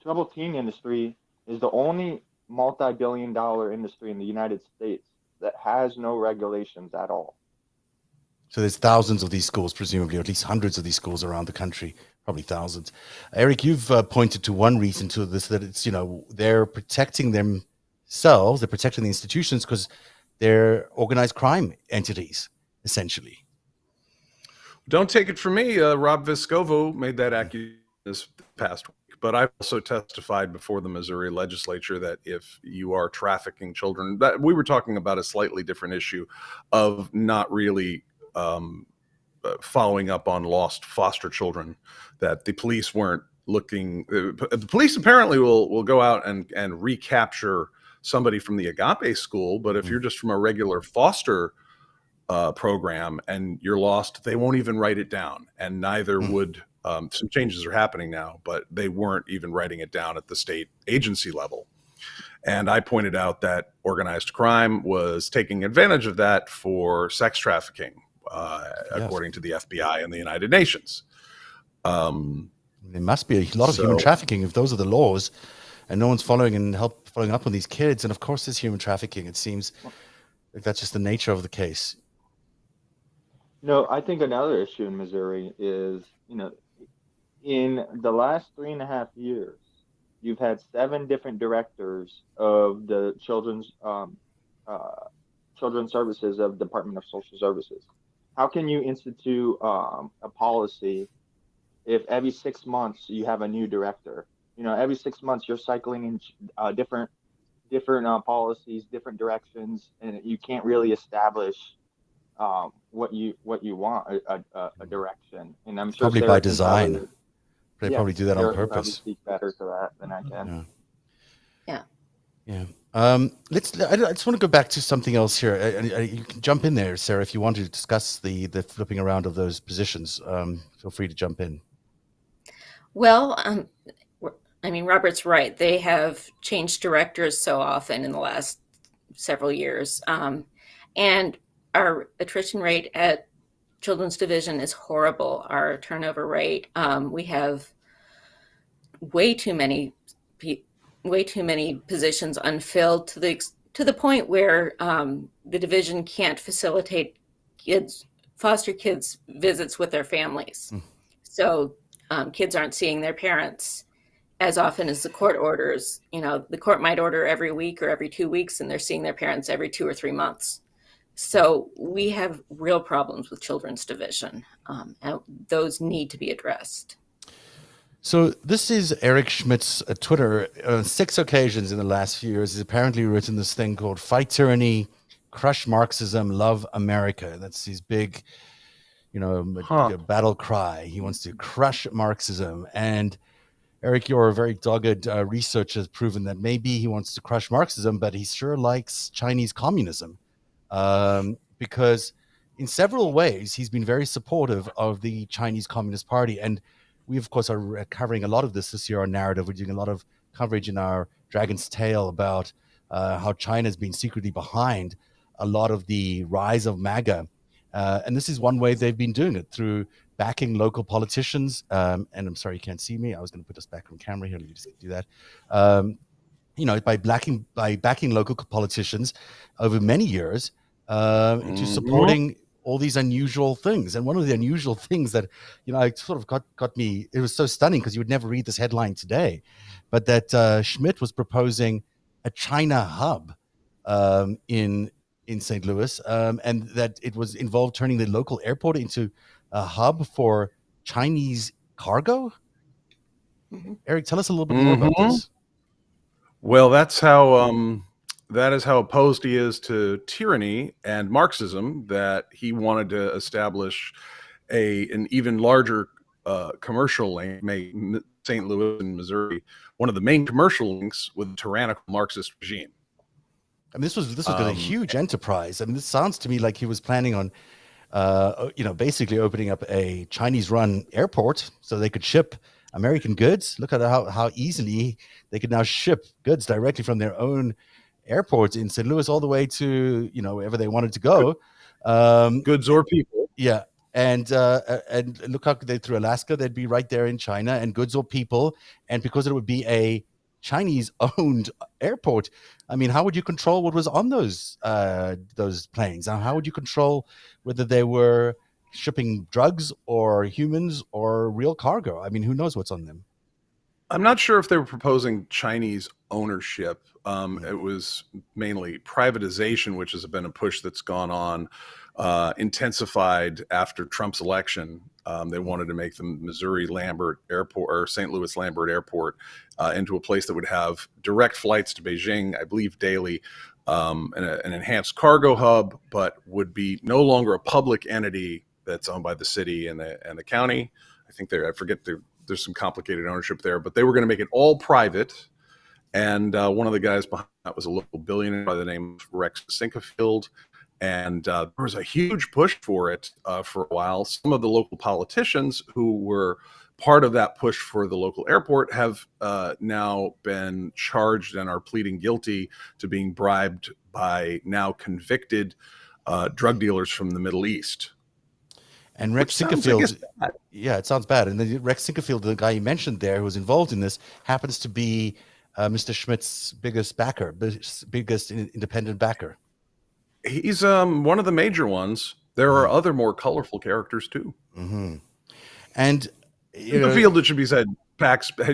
trouble teen industry is the only multi-billion-dollar industry in the United States that has no regulations at all. So there's thousands of these schools, presumably, or at least hundreds of these schools around the country, probably thousands. Eric, you've pointed to one reason to this, that it's, they're protecting themselves, they're protecting the institutions because they're organized crime entities, essentially. Don't take it from me. Rob Vescovo made that accusation this past week, but I've also testified before the Missouri legislature that if you are trafficking children, that we were talking about a slightly different issue of not really following up on lost foster children, that the police weren't looking. The police apparently will go out and recapture somebody from the Agape school, but if you're just from a regular foster program and you're lost, they won't even write it down, and neither would some changes are happening now, but they weren't even writing it down at the state agency level. And I pointed out that organized crime was taking advantage of that for sex trafficking, according to the FBI and the United Nations. There must be a lot of human So trafficking if those are the laws, and no one's following up on these kids. And of course, there's human trafficking. It seems like that's just the nature of the case. No, I think another issue in Missouri is, in the last 3.5 years, you've had 7 different directors of the uh, children's services of Department of Social Services. How can you institute a policy if every 6 months you have a new director? Every 6 months you're cycling in different policies, different directions, and you can't really establish what you want a direction. And I'm sure Probably by Sarah can design. probably They yeah probably do that on Sarah can probably purpose. speak better to that than I can. Yeah. Yeah. Yeah. I just want to go back to something else here. You can jump in there, Sarah, if you want to discuss the flipping around of those positions. Feel free to jump in. Well, I mean, Robert's right. They have changed directors so often in the last several years. And our attrition rate at Children's Division is horrible. Our turnover rate, we have way too many positions unfilled to the point where the division can't facilitate foster kids visits with their families. So kids aren't seeing their parents as often as the court orders. The court might order every week or every 2 weeks, and they're seeing their parents every 2 or 3 months. So we have real problems with Children's Division, and those need to be addressed. So this is Eric Schmitt's Twitter. On 6 occasions in the last few years, he's apparently written this thing called "Fight Tyranny, Crush Marxism, Love America." That's his big, battle cry. He wants to crush Marxism. And Eric, your very dogged research has proven that maybe he wants to crush Marxism, but he sure likes Chinese communism, because in several ways he's been very supportive of the Chinese Communist Party. And we, of course, are covering a lot of this year on Narrative. We're doing a lot of coverage in our Dragon's Tail about how China's been secretly behind a lot of the rise of MAGA. And this is one way they've been doing it, through backing local politicians. And I'm sorry you can't see me. I was going to put us back on camera here. Let me just do that. By backing local politicians over many years into supporting all these unusual things. And one of the unusual things that, I sort of got me, it was so stunning because you would never read this headline today, but that Schmitt was proposing a China hub in St. Louis, and that it was involved turning the local airport into a hub for Chinese cargo. Mm-hmm. Eric, tell us a little bit more about this. Well, that is how opposed he is to tyranny and Marxism, that he wanted to establish an even larger commercial link, make St. Louis and Missouri one of the main commercial links with the tyrannical Marxist regime. And this was a huge enterprise. I mean, this sounds to me like he was planning on, basically opening up a Chinese-run airport so they could ship American goods. Look at how easily they could now ship goods directly from their own airports in St. Louis all the way to wherever they wanted to go. Goods or people. Yeah. And look how through Alaska, they'd be right there in China, and goods or people. And because it would be a Chinese-owned airport, I mean, how would you control what was on those planes? Now, how would you control whether they were shipping drugs or humans or real cargo? I mean, who knows what's on them? I'm not sure if they were proposing Chinese ownership. It was mainly privatization, which has been a push that's gone on, intensified after Trump's election. They wanted to make the Missouri Lambert Airport, or St. Louis Lambert Airport, into a place that would have direct flights to Beijing, I believe daily, an enhanced cargo hub, but would be no longer a public entity that's owned by the city and the county. I think there's some complicated ownership there, but they were going to make it all private. And one of the guys behind that was a local billionaire by the name of Rex Sinquefield. And there was a huge push for it for a while. Some of the local politicians who were part of that push for the local airport have now been charged and are pleading guilty to being bribed by now convicted drug dealers from the Middle East. And Rex Sounds, I guess, Sinkerfield, bad. yeah, it sounds bad. And then Rex Sinkerfield, the guy you mentioned there who was involved in this, happens to be Mr. Schmidt's biggest backer, biggest independent backer. He's one of the major ones. There are other more colorful characters too. Mm-hmm. And you know, Sinkerfield, it should be said,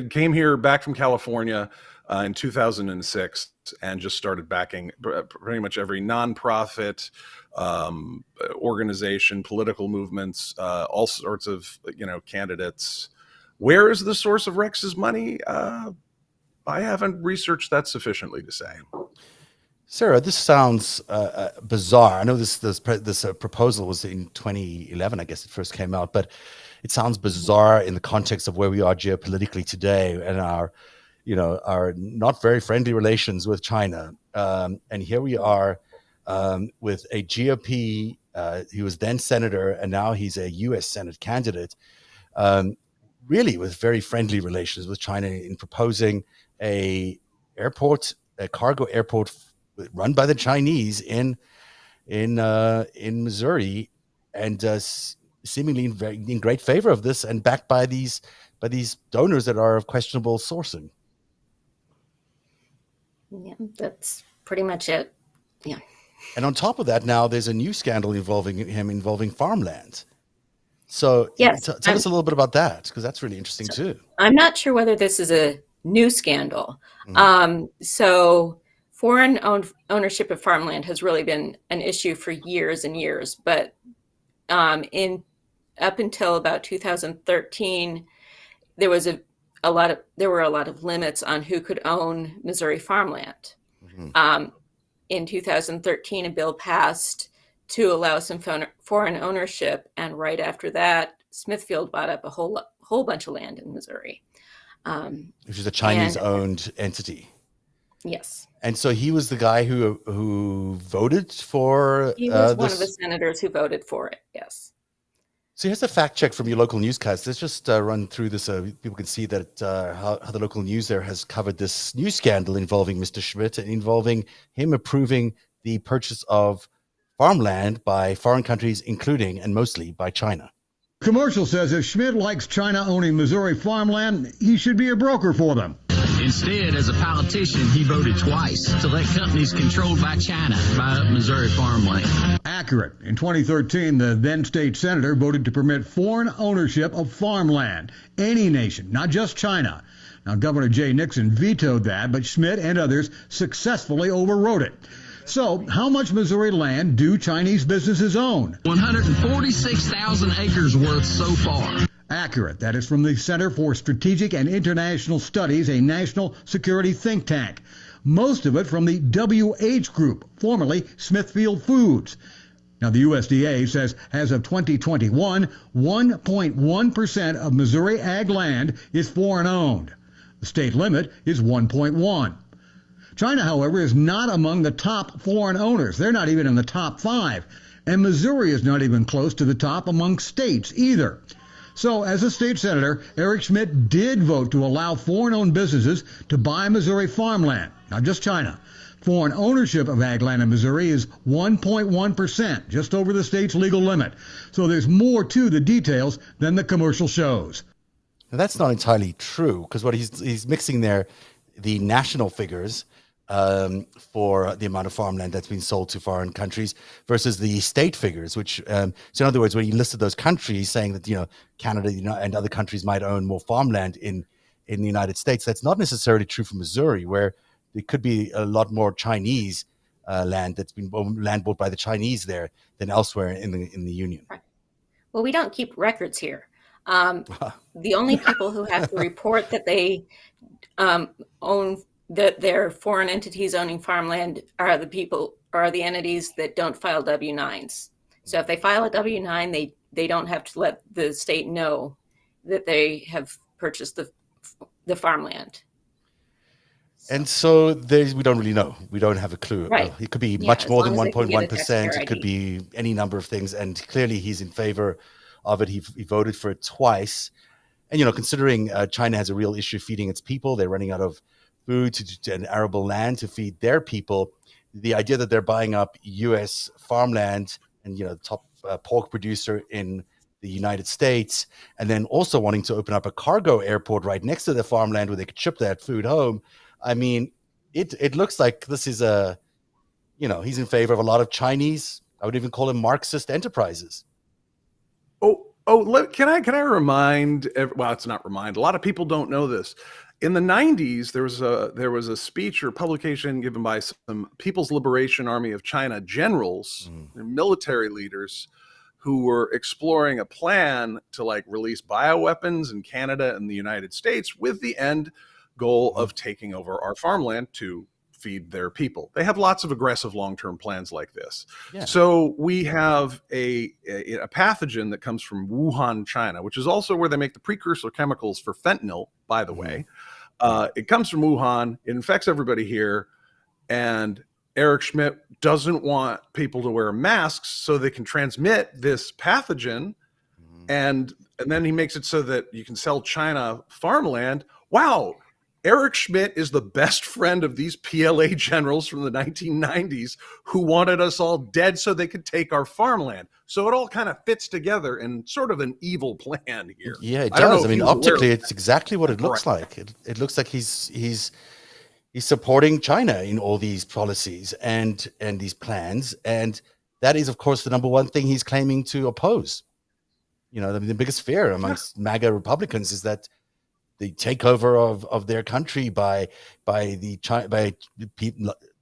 came here back from California in 2006 and just started backing pretty much every nonprofit organization, political movements, all sorts of candidates. Where is the source of Rex's money? I haven't researched that sufficiently to say. Sarah, this sounds bizarre. I know this proposal was in 2011, I guess it first came out, but it sounds bizarre in the context of where we are geopolitically today and our not very friendly relations with China. And here we are with a GOP. He was then senator, and now he's a U.S. Senate candidate. Really, with very friendly relations with China in proposing a cargo airport run by the Chinese in Missouri, and seemingly in great favor of this, and backed by these donors that are of questionable sourcing. Yeah, that's pretty much it. Yeah. And on top of that, now there's a new scandal involving farmland. So yes, tell us a little bit about that, because that's really interesting too. I'm not sure whether this is a new scandal. So foreign ownership of farmland has really been an issue for years and years, but up until about 2013, there were a lot of limits on who could own Missouri farmland. In 2013, a bill passed to allow some foreign ownership, and right after that, Smithfield bought up a whole bunch of land in Missouri, which is a Chinese-owned entity. Yes. And so he was the guy who voted for. He was one of the senators who voted for it. Yes. So here's a fact check from your local newscast. Let's just run through this so people can see that how the local news there has covered this new scandal involving Mr. Schmitt and involving him approving the purchase of farmland by foreign countries, including and mostly by China. Commercial says if Schmitt likes China owning Missouri farmland, he should be a broker for them. Instead, as a politician, he voted twice to let companies controlled by China buy up Missouri farmland. Accurate. In 2013, the then state senator voted to permit foreign ownership of farmland. Any nation, not just China. Now, Governor Jay Nixon vetoed that, but Schmitt and others successfully overrode it. So, how much Missouri land do Chinese businesses own? 146,000 acres worth so far. Accurate. That is from the Center for Strategic and International Studies, a national security think tank. Most of it from the WH Group, formerly Smithfield Foods. Now, the USDA says as of 2021, 1.1% of Missouri ag land is foreign owned. The state limit is 1.1. China, however, is not among the top foreign owners. They're not even in the top 5. And Missouri is not even close to the top among states either. So, as a state senator, Eric Schmitt did vote to allow foreign-owned businesses to buy Missouri farmland, not just China. Foreign ownership of ag land in Missouri is 1.1%, just over the state's legal limit. So there's more to the details than the commercial shows. Now, that's not entirely true, because what he's mixing there, the national figures for the amount of farmland that's been sold to foreign countries versus the state figures, which so in other words, when he listed those countries saying that Canada and other countries might own more farmland in the United States, that's not necessarily true for Missouri, where there could be a lot more Chinese land that's been bought by the Chinese there than elsewhere in the Union. Right. Well, we don't keep records here. The only people who have to report that they own that their foreign entities owning farmland are the entities that don't file W-9s. So if they file a W-9, they don't have to let the state know that they have purchased the farmland. And so we don't really know. We don't have a clue. Right. It could be Yeah, much as more long than as they can get a 1.1%. taxpayer It could ID. be any number of things. And clearly he's in favor of it. He voted for it twice. And, considering China has a real issue feeding its people, they're running out of food and arable land to feed their people. The idea that they're buying up U.S. farmland and, the top pork producer in the United States, and then also wanting to open up a cargo airport right next to their farmland where they could ship that food home. I mean, it looks like this is he's in favor of a lot of Chinese, I would even call them Marxist enterprises. Can I remind? Well, it's not remind. A lot of people don't know this. In the 90s, there was a speech or publication given by some People's Liberation Army of China generals, military leaders, who were exploring a plan to like release bioweapons in Canada and the United States with the end goal of taking over our farmland to feed their people. They have lots of aggressive long-term plans like this. Yeah. So we have a pathogen that comes from Wuhan, China, which is also where they make the precursor chemicals for fentanyl, by the way. It comes from Wuhan. It infects everybody here. And Eric Schmitt doesn't want people to wear masks so they can transmit this pathogen. And then he makes it so that you can sell China farmland. Wow. Eric Schmitt is the best friend of these PLA generals from the 1990s who wanted us all dead so they could take our farmland. So it all kind of fits together in sort of an evil plan here. Yeah, it does. I mean, optically, it's exactly what it looks like. It looks like he's supporting China in all these policies and these plans. And that is, of course, the number one thing he's claiming to oppose. The biggest fear amongst MAGA Republicans is that the takeover of their country by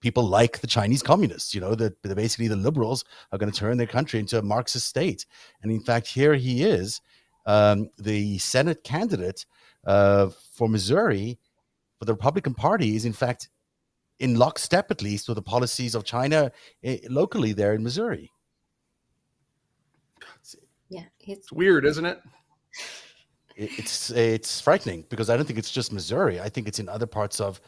people like the Chinese communists, that basically the liberals are going to turn their country into a Marxist state. And in fact, here he is, the Senate candidate for Missouri for the Republican Party is in fact in lockstep, at least, with the policies of China locally there in Missouri. Yeah, it's weird, isn't it? It's frightening because I don't think it's just Missouri. I think it's in other parts of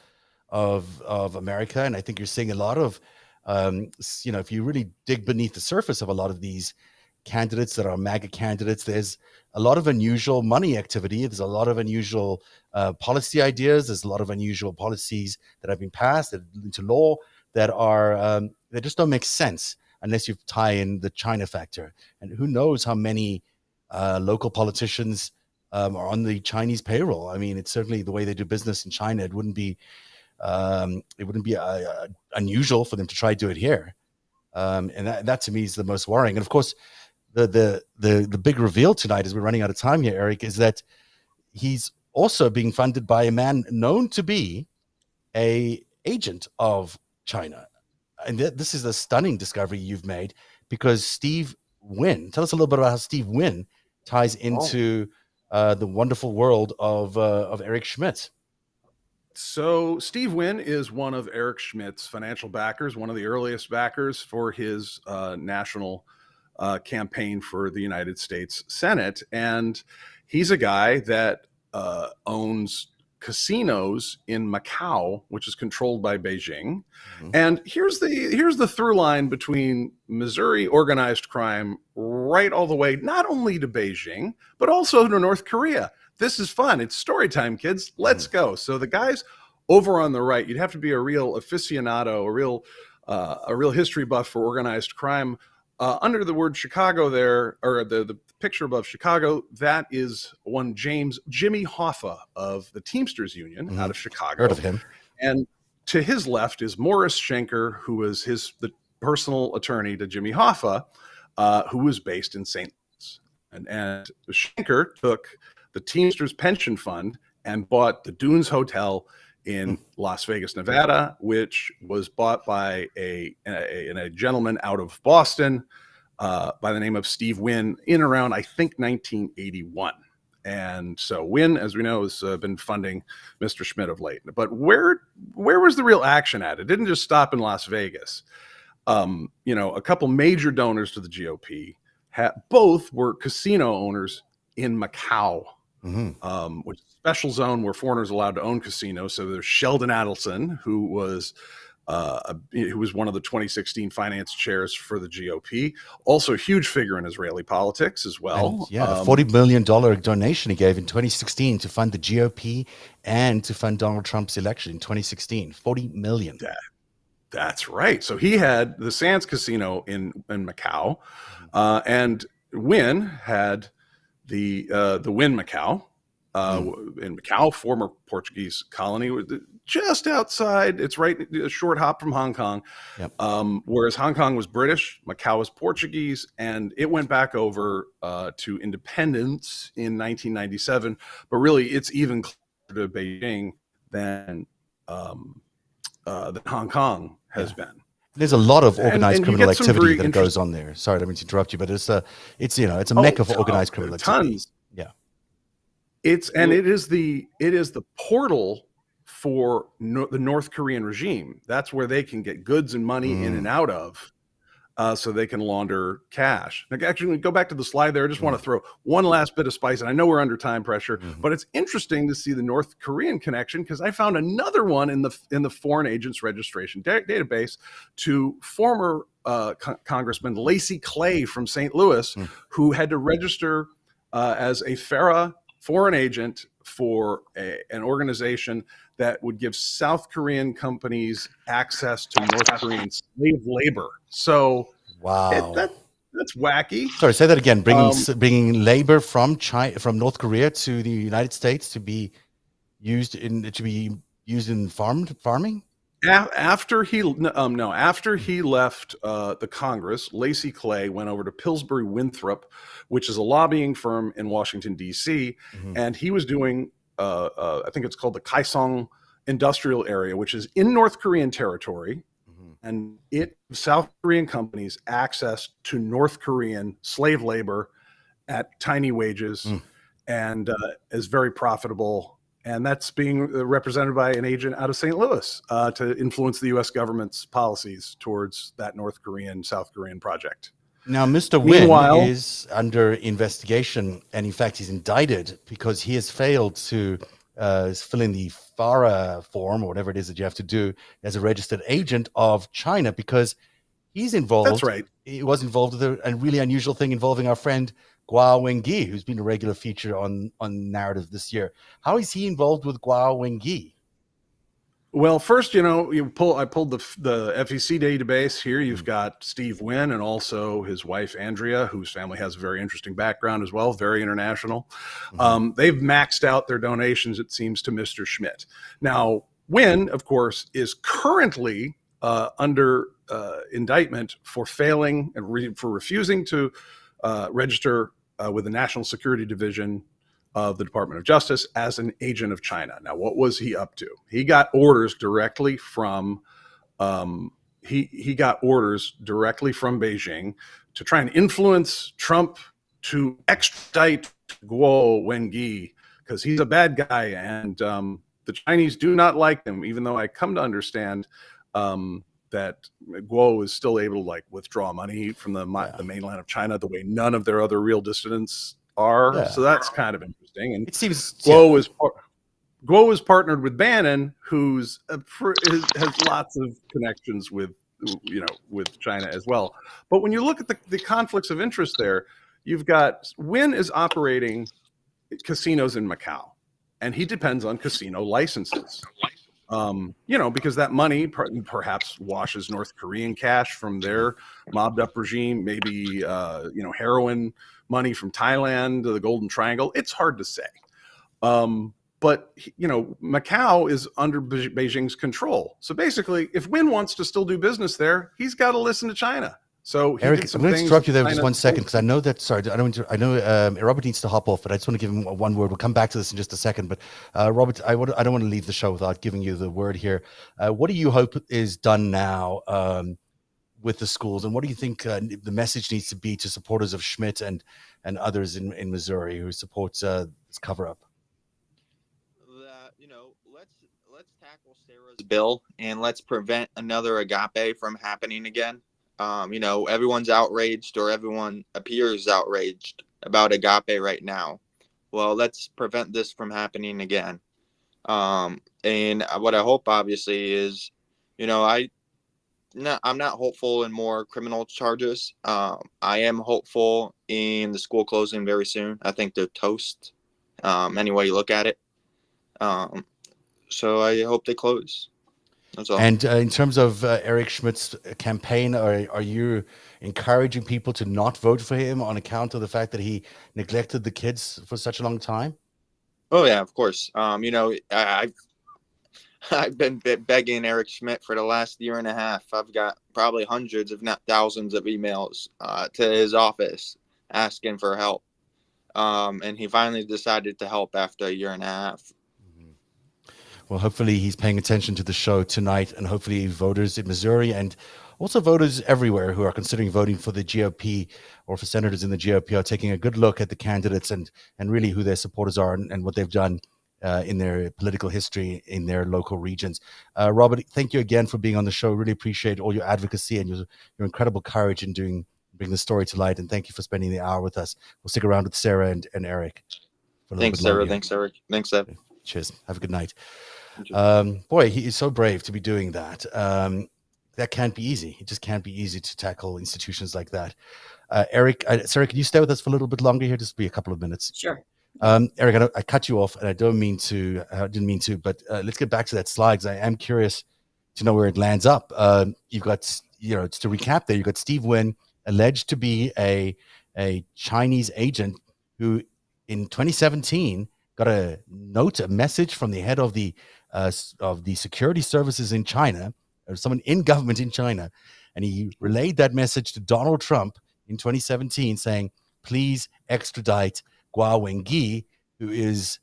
America, and I think you're seeing a lot of, if you really dig beneath the surface of a lot of these candidates that are MAGA candidates, there's a lot of unusual money activity. There's a lot of unusual policy ideas. There's a lot of unusual policies that have been passed into law that are that just don't make sense unless you tie in the China factor. And who knows how many local politicians are on the Chinese payroll. I mean, it's certainly the way they do business in China. It wouldn't be unusual for them to try to do it here. And that to me is the most worrying. And of course, the big reveal tonight, as we're running out of time here, Eric, is that he's also being funded by a man known to be a agent of China. And this is a stunning discovery you've made, because Steve Wynn, tell us a little bit about how Steve Wynn ties into the wonderful world of Eric Schmitt. So Steve Wynn is one of Eric Schmitt's financial backers, one of the earliest backers for his national campaign for the United States Senate. And he's a guy that owns casinos in Macau, which is controlled by Beijing. Mm-hmm. And here's the through line between Missouri organized crime right all the way, not only to Beijing, but also to North Korea. This is fun. It's story time, kids. Let's go. So the guys over on the right, you'd have to be a real aficionado, a real history buff for organized crime. Under the word Chicago there, or the picture above Chicago, that is one Jimmy Hoffa of the Teamsters Union out of Chicago. Heard of him. And to his left is Morris Schenker, who was the personal attorney to Jimmy Hoffa, who was based in St. Louis. And Schenker took the Teamsters pension fund and bought the Dunes Hotel in Las Vegas, Nevada, which was bought by a gentleman out of Boston by the name of Steve Wynn in around, I think, 1981. And so Wynn, as we know, has been funding Mr. Schmitt of late. But where was the real action at? It didn't just stop in Las Vegas. A couple major donors to the GOP both were casino owners in Macau. Which is a special zone where foreigners are allowed to own casinos. So there's Sheldon Adelson, who was one of the 2016 finance chairs for the GOP, also a huge figure in Israeli politics as well. And, a $40 million donation he gave in 2016 to fund the GOP and to fund Donald Trump's election in 2016. $40 million. That's right. So he had the Sands Casino in Macau, and Wynn had the Win Macau. In Macau, former Portuguese colony, just outside. It's right a short hop from Hong Kong. Yep. Whereas Hong Kong was British, Macau was Portuguese, and it went back over to independence in 1997. But really, it's even closer to Beijing than Hong Kong has been. There's a lot of organized and criminal activity that goes on there. Sorry, I don't mean to interrupt you, but it's a mecca for organized criminal activity. Tons. Yeah. It is the portal for the North Korean regime. That's where they can get goods and money in and out of, so they can launder cash. Now, actually, go back to the slide there. I just want to throw one last bit of spice, and I know we're under time pressure, but it's interesting to see the North Korean connection, because I found another one in the Foreign Agents Registration database to former Congressman Lacey Clay from St. Louis, who had to register as a FARA foreign agent for an organization that would give South Korean companies access to North Korean slave labor. So, wow, that's wacky. Sorry, say that again. Bringing labor from North Korea to the United States to be used in farming. After he left the Congress, Lacey Clay went over to Pillsbury Winthrop, which is a lobbying firm in Washington, D.C., and he was doing, I think it's called the Kaesong Industrial Area, which is in North Korean territory, and it South Korean companies access to North Korean slave labor at tiny wages, and is very profitable. And that's being represented by an agent out of St. Louis to influence the U.S. government's policies towards that North Korean, South Korean project. Now, Mr. Wynn is under investigation, and in fact, he's indicted because he has failed to fill in the FARA form, or whatever it is that you have to do as a registered agent of China, because he's involved. That's right. He was involved with a really unusual thing involving our friend Guo Wengui, who's been a regular feature on Narrative this year. How is he involved with Guo Wengui? Well, first, I pulled the FEC database here. You've got Steve Wynn and also his wife, Andrea, whose family has a very interesting background as well, very international. They've maxed out their donations, it seems, to Mr. Schmitt. Now, Wynn, of course, is currently under indictment for failing and for refusing to register with the National Security Division of the Department of Justice as an agent of China. Now, what was he up to? He got orders directly from he got orders directly from Beijing to try and influence Trump to extradite Guo Wengui, because he's a bad guy, and the Chinese do not like him. Even though I come to understand that Guo is still able to withdraw money from the mainland of China the way none of their other real dissidents are. Yeah. So that's kind of interesting. And it seems Guo is partnered with Bannon, has lots of connections with China as well. But when you look at the conflicts of interest there, you've got Wynn is operating casinos in Macau, and he depends on casino licenses. Because that money perhaps washes North Korean cash from their mobbed up regime, maybe, heroin money from Thailand to the Golden Triangle. It's hard to say. But Macau is under Beijing's control. So basically, if Wynn wants to still do business there, he's got to listen to China. So Eric, I'm going to interrupt you there for just 1 second, because I know that. Sorry, I know Robert needs to hop off, but I just want to give him one word. We'll come back to this in just a second. But Robert, I don't want to leave the show without giving you the word here. What do you hope is done now with the schools, and what do you think the message needs to be to supporters of Schmitt and others in Missouri who support this cover up? Let's tackle Sarah's bill, and let's prevent another Agape from happening again. Everyone's outraged, or everyone appears outraged about Agape right now. Well, let's prevent this from happening again. And what I hope, obviously, is, I'm not hopeful in more criminal charges. I am hopeful in the school closing very soon. I think they're toast, any way you look at it. So I hope they close. That's all. And in terms of Eric Schmidt's campaign, are you encouraging people to not vote for him on account of the fact that he neglected the kids for such a long time? Oh yeah, of course. I've been begging Eric Schmitt for the last year and a half. I've got probably hundreds, if not thousands, of emails to his office asking for help. And he finally decided to help after a year and a half. Well, hopefully he's paying attention to the show tonight, and hopefully voters in Missouri and also voters everywhere who are considering voting for the GOP or for senators in the GOP are taking a good look at the candidates and really who their supporters are and what they've done in their political history in their local regions. Robert, thank you again for being on the show. Really appreciate all your advocacy and your incredible courage in bringing the story to light. And thank you for spending the hour with us. We'll stick around with Sarah and Eric for a little Thanks, bit Sarah. longer. Thanks, Eric. Thanks, Seth. Cheers. Have a good night. Boy, he is so brave to be doing that. That can't be easy. It just can't be easy to tackle institutions like that. Eric, Sarah, can you stay with us for a little bit longer here? Just be a couple of minutes. Sure. Eric, I cut you off, and I didn't mean to, but let's get back to that slide because I am curious to know where it lands up. You've got, just to recap there, you've got Steve Wynn alleged to be a Chinese agent who in 2017 got a message from the head of the security services in China, or someone in government in China, and he relayed that message to Donald Trump in 2017 saying, please extradite Gua Wengyi, who is,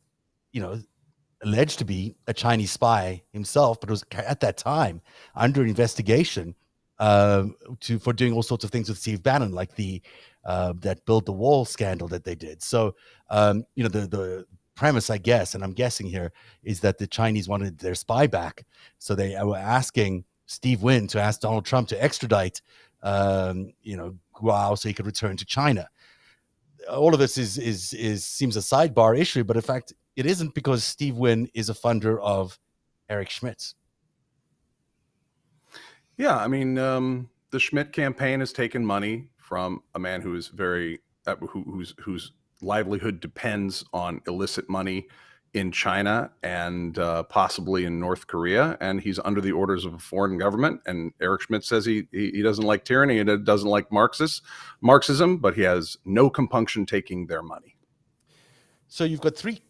alleged to be a Chinese spy himself, but was at that time under investigation for doing all sorts of things with Steve Bannon, like that Build the Wall scandal that they did. So, the premise, I guess, and I'm guessing here, is that the Chinese wanted their spy back. So they were asking Steve Wynn to ask Donald Trump to extradite, Guo so he could return to China. All of this seems a sidebar issue, but in fact, it isn't, because Steve Wynn is a funder of Eric Schmitt. Yeah, I mean, the Schmitt campaign has taken money from a man who is whose livelihood depends on illicit money in China and possibly in North Korea, and he's under the orders of a foreign government. And Eric Schmitt says he doesn't like tyranny and doesn't like Marxism, but he has no compunction taking their money. So you've got three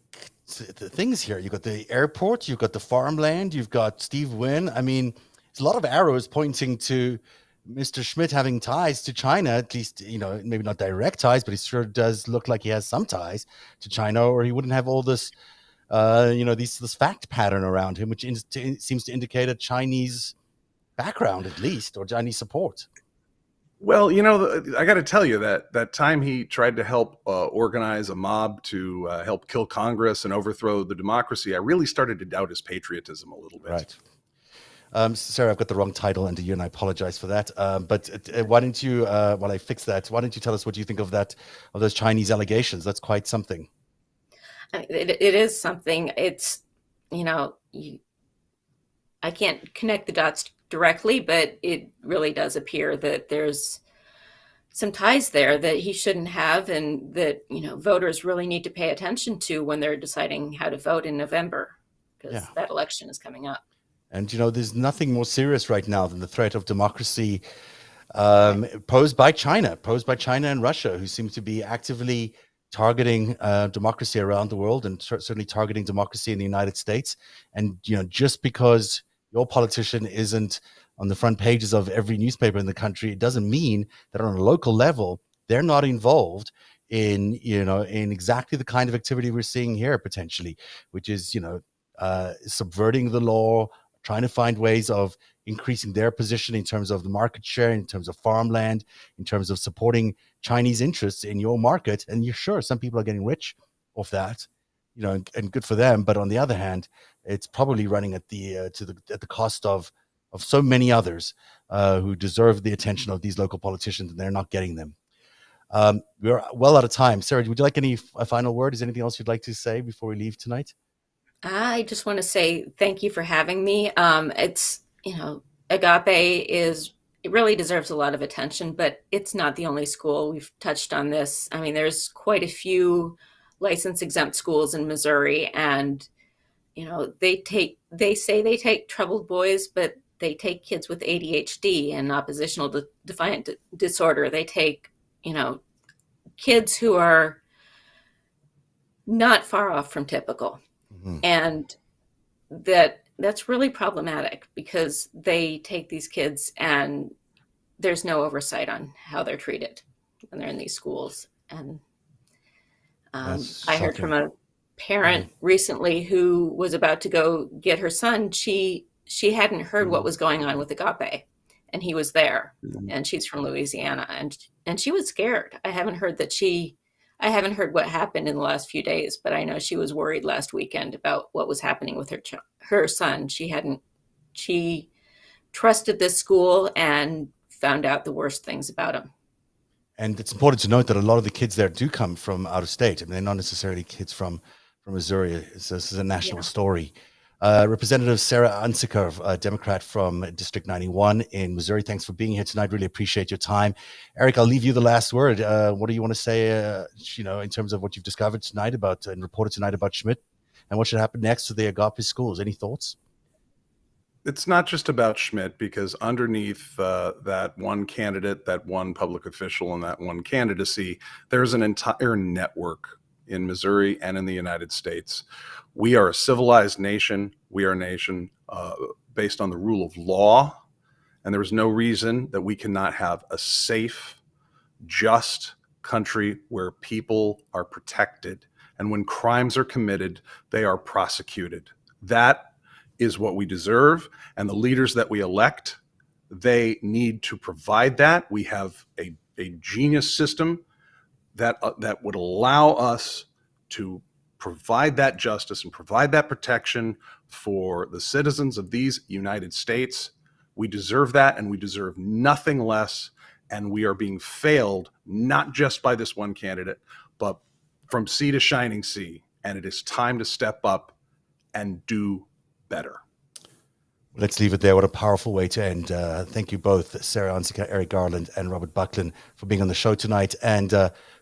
things here. You've got the airport, you've got the farmland, you've got Steve Wynn. I mean, there's a lot of arrows pointing to Mr. Schmitt having ties to China, at least, maybe not direct ties, but he sure does look like he has some ties to China, or he wouldn't have all this, this fact pattern around him, which seems to indicate a Chinese background, at least, or Chinese support. Well, I got to tell you that time he tried to help organize a mob to help kill Congress and overthrow the democracy, I really started to doubt his patriotism a little bit. Right. Sarah, I've got the wrong title under you, and I apologize for that. But why don't you, while I fix that, why don't you tell us what you think of those Chinese allegations? That's quite something. It is something. It's, I can't connect the dots directly, but it really does appear that there's some ties there that he shouldn't have, and that, voters really need to pay attention to when they're deciding how to vote in November, because that election is coming up. And, there's nothing more serious right now than the threat of democracy posed by China and Russia, who seem to be actively targeting democracy around the world, and certainly targeting democracy in the United States. And, just because your politician isn't on the front pages of every newspaper in the country, it doesn't mean that on a local level, they're not involved in exactly the kind of activity we're seeing here potentially, which is, subverting the law, trying to find ways of increasing their position in terms of the market share, in terms of farmland, in terms of supporting Chinese interests in your market. And you're sure some people are getting rich off that, and good for them. But on the other hand, it's probably running at the cost of so many others who deserve the attention of these local politicians, and they're not getting them. We're well out of time. Sarah, would you like a final word? Is there anything else you'd like to say before we leave tonight? I just want to say thank you for having me. It's, Agape it really deserves a lot of attention, but it's not the only school. We've touched on this. I mean, there's quite a few license exempt schools in Missouri, and they say they take troubled boys, but they take kids with ADHD and oppositional defiant disorder. They take, kids who are not far off from typical. Mm-hmm. And that's really problematic because they take these kids and there's no oversight on how they're treated when they're in these schools. And I heard from a parent recently who was about to go get her son. She hadn't heard what was going on with Agape, and he was there, and she's from Louisiana, and she was scared. I haven't heard what happened in the last few days, but I know she was worried last weekend about what was happening with her son. She trusted this school and found out the worst things about him. And it's important to note that a lot of the kids there do come from out of state. I mean, they're not necessarily kids from Missouri. So this is a national story. Representative Sarah Unzicker, Democrat from District 91 in Missouri. Thanks for being here tonight. Really appreciate your time. Eric, I'll leave you the last word. What do you want to say, in terms of what you've discovered tonight and reported tonight about Schmitt, and what should happen next to the Agape schools? Any thoughts? It's not just about Schmitt, because underneath that one candidate, that one public official, and that one candidacy, there's an entire network in Missouri and in the United States. We are a civilized nation. We are a nation based on the rule of law, and there is no reason that we cannot have a safe, just country where people are protected, and when crimes are committed, they are prosecuted. That is what we deserve, and the leaders that we elect, they need to provide that. We have a genius system that would allow us to provide that justice and provide that protection for the citizens of these United States. We deserve that, and we deserve nothing less, and we are being failed not just by this one candidate, but from sea to shining sea, and it is time to step up and do better. Let's leave it there. What a powerful way to end. Thank you both, Sarah Unzicker, Eric Garland, and Robert Buckland, for being on the show tonight. And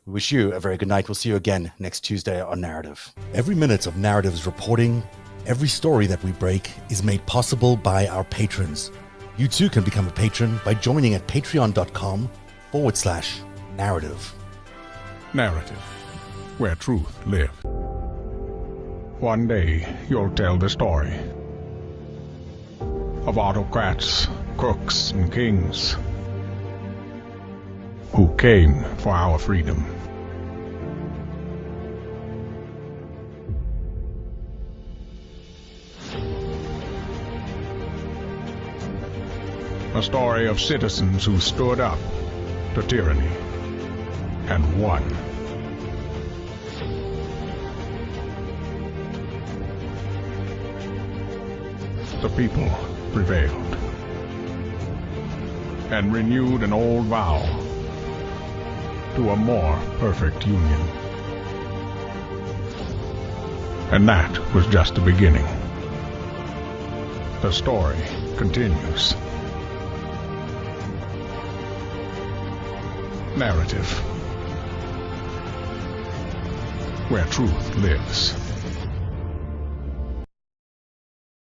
we wish you a very good night. We'll see you again next Tuesday on Narrative. Every minute of Narrative's reporting, every story that we break is made possible by our patrons. You too can become a patron by joining at patreon.com/narrative. Narrative, where truth lives. One day you'll tell the story of autocrats, crooks, and kings who came for our freedom. A story of citizens who stood up to tyranny and won. The people prevailed and renewed an old vow to a more perfect union. And that was just the beginning. The story continues. Narrative, where truth lives.